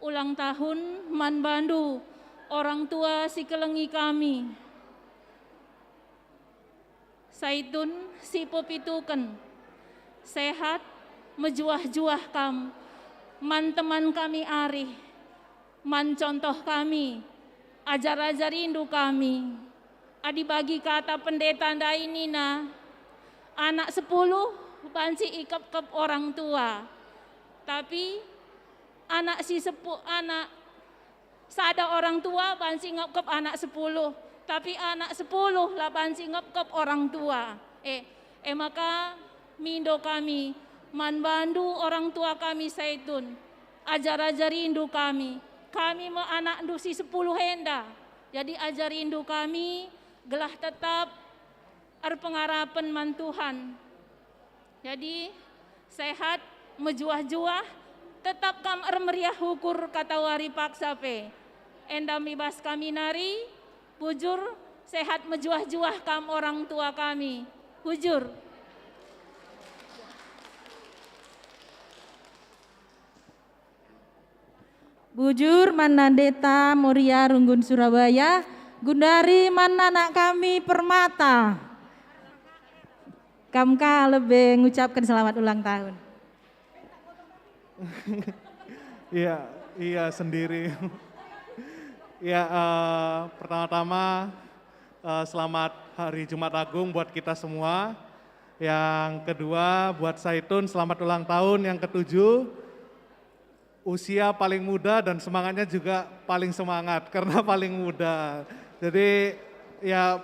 ulang tahun man bandu orang tua si kelengi kami. Saitun si popituken sehat mejuah-juah kam man teman kami arih man contoh kami ajar-ajar rindu kami adi bagi kata pendeta ndai nina anak 10 bansi ikap-kap orang tua tapi anak sada orang tua bansi ngap-kap anak 10 tapi anak 10 lah bansi ngap-kap orang tua maka mindo kami man bandu orang tua kami Saitun ajar-ajar rindu kami mau anak dusi 10 henda jadi ajar rindu kami gelah tetap pengarapan man Tuhan jadi sehat mejuah-juah tetap kam meriah hukur kata wari paksa pe endam ibas kami nari bujur sehat mejuah-juah kam orang tua kami bujur. Bujur Manandeta Moria Runggun Surabaya, Gundari anak kami Permata. Kamka lebih mengucapkan selamat ulang tahun. Iya sendiri. Ya pertama-tama selamat Hari Jumat Agung buat kita semua. Yang kedua buat Saitun selamat ulang tahun yang ke-7. Usia paling muda dan semangatnya juga paling semangat karena paling muda. Jadi ya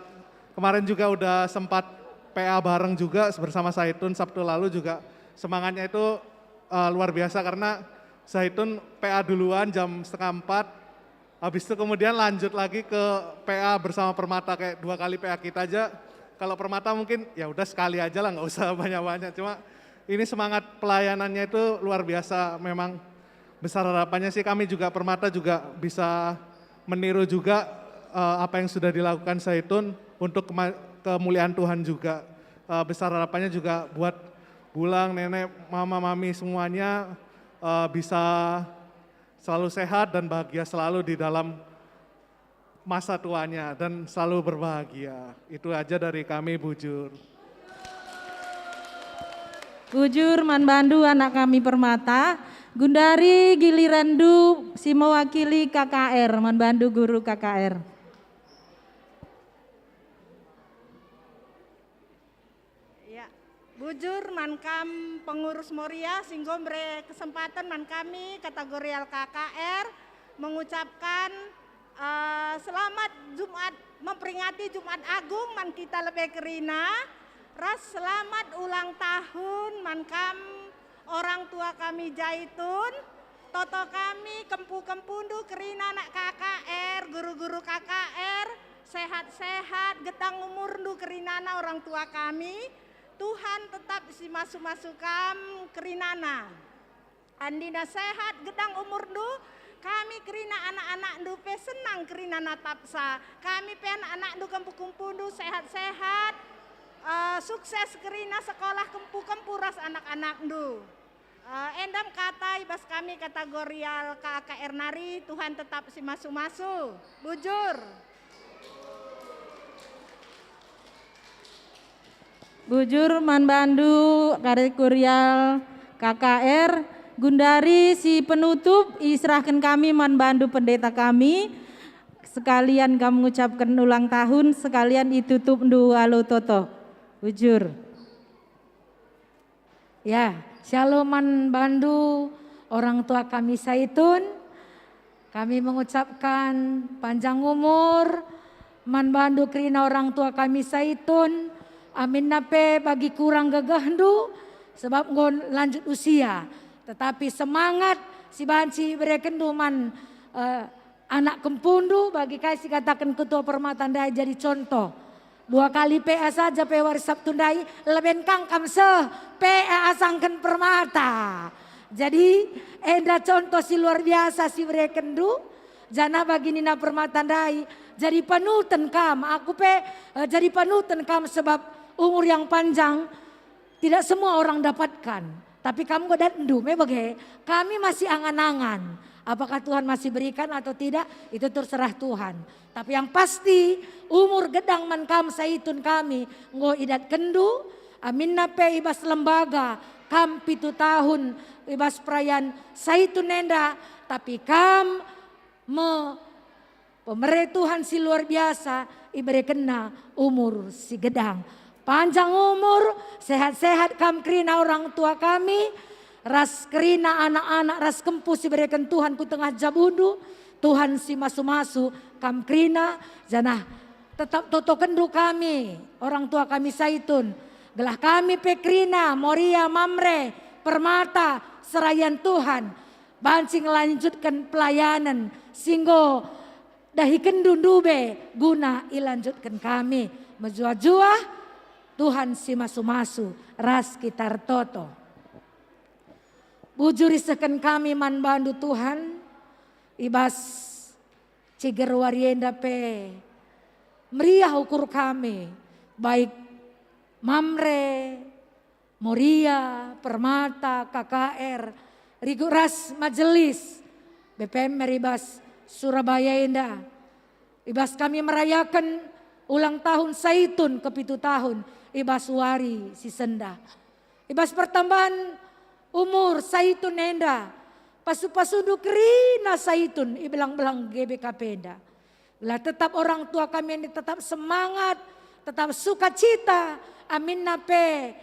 kemarin juga udah sempat PA bareng juga bersama Saitun Sabtu lalu juga semangatnya itu luar biasa karena Saitun PA duluan jam 3:30. Habis itu kemudian lanjut lagi ke PA bersama Permata kayak 2 kali PA kita aja. Kalau Permata mungkin ya udah sekali aja lah nggak usah banyak-banyak. Cuma ini semangat pelayanannya itu luar biasa memang. Besar harapannya sih kami juga Permata juga bisa meniru juga apa yang sudah dilakukan Saitun untuk kemuliaan Tuhan juga. Besar harapannya juga buat Bulang, nenek, mama, mami semuanya bisa selalu sehat dan bahagia selalu di dalam masa tuanya dan selalu berbahagia. Itu aja dari kami Bujur. Bujur Manbandu anak kami Permata. Gundari Gilirandu si mewakili KKR, Manbandu guru KKR. Ya, Bujur mankam pengurus Moria singgombre kesempatan man kami kategorial KKR mengucapkan selamat Jumat memperingati Jumat Agung man kita lebih kerina. Ras selamat ulang tahun mankam orang tua kami Zaitun, toto kami Kempu-Kempundu, kerina anak KKR, guru-guru KKR, sehat-sehat, getang umur ndu kerinana orang tua kami, Tuhan tetap si masuk-masukam kerinana. Andina sehat, getang umur ndu, kami kerina anak-anak ndu pe senang kerinana tapsa, kami pe anak-anak ndu Kempu-Kempundu sehat-sehat, sukses kerina sekolah Kempu-Kempu ras anak-anak ndu. Endam kata ibas kami kategorial KKR nari, Tuhan tetap si masu-masu. Bujur. Bujur Manbandu kategorial KKR, Gundari si penutup, iserahkan kami Manbandu pendeta kami. Sekalian kami mengucapkan ulang tahun, sekalian ditutup ndu alo toto. Bujur. Ya, Shalom Manbandu, orang tua kami Saitun. Kami mengucapkan panjang umur, Manbandu Krina orang tua kami Saitun. Amin nape bagi kurang gagahdu, sebab ngon lanjut usia. Tetapi semangat si banci berekendu man anak kempundu bagi kasih katakan ketua permata ndai jadi contoh. 2 kali PA saja PA waris Sabtu ndai leben kangkam PA asangkan permata. Jadi enda contoh si luar biasa si berekendu. Jana bagi nina permata ndai jadi panutan kam. Aku jadi panutan kam sebab umur yang panjang tidak semua orang dapatkan. Tapi kamu godat ndu, bagai kami masih angan-angan. Apakah Tuhan masih berikan atau tidak, itu terserah Tuhan. Tapi yang pasti umur gedang man kam Saitun kami ngo idat kendu. Amin nape ibas lembaga kam 7 tahun ibas perayaan Saitun nenda. Tapi kam pemerintah Tuhan si luar biasa ibere kena umur si gedang. Panjang umur, sehat-sehat kam krina orang tua kami, ras krina anak-anak ras kempus diberikan Tuhan ku tengah jabudu, Tuhan si masu-masu kam krina, janah tetap toto kendu kami, orang tua kami Saitun, gelah kami pekrina, Moria, Mamre, Permata, serayan Tuhan, bancing lanjutkan pelayanan, singgo dahi kendu ndube, guna ilanjutkan kami, menjua-jua, Tuhan si masu-masu ras kitar toto. Bujuri seken kami Manbandu Tuhan. Ibas ciger warienda pe. Meriah ukur kami. Baik Mamre, Moria, Permata, KKR. Rigu ras majelis. BPM Meribas Surabaya Indah. Ibas kami merayakan ulang tahun Saitun ke-7 tahun. Ibas wari si senda. Ibas pertambahan umur Saitun nenda. Pasu-pasudu krina Saitun ibelang-belang GBKP nenda. Lah tetap orang tua kami ini tetap semangat, tetap sukacita. Amin nape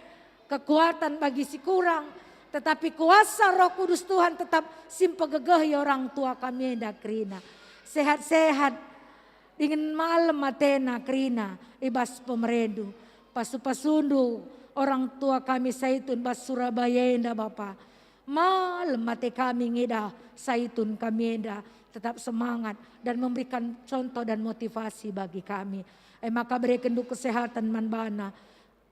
kekuatan bagi si kurang. Tetapi kuasa Roh Kudus Tuhan tetap simpegegeh orang tua kami nenda krina. Sehat-sehat ingin malam matena krina ibas pemeredu. Pasu-pasundu orang tua kami Saitun bas Surabaya enda Bapa. Malam mate kami ngida Saitun kami enda tetap semangat dan memberikan contoh dan motivasi bagi kami. Maka berikan du kesehatan manbana.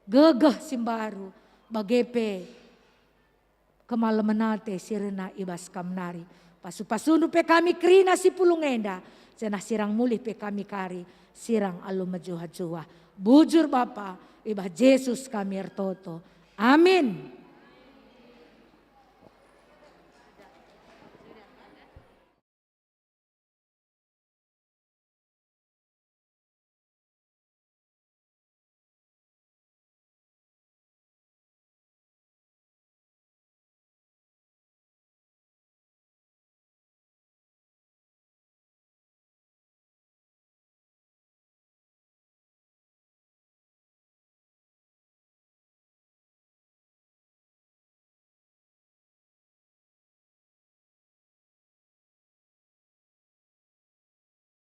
Gegeh simbaru bagepe kemalemenate sirena ibas kamnari. Pasu-pasundu pe kami krina si pulung enda. Cenah sirang mulih pe kami kari sirang alu majuha-juha. Bujur Bapa, ibah Yesus kami ertoto. Amin.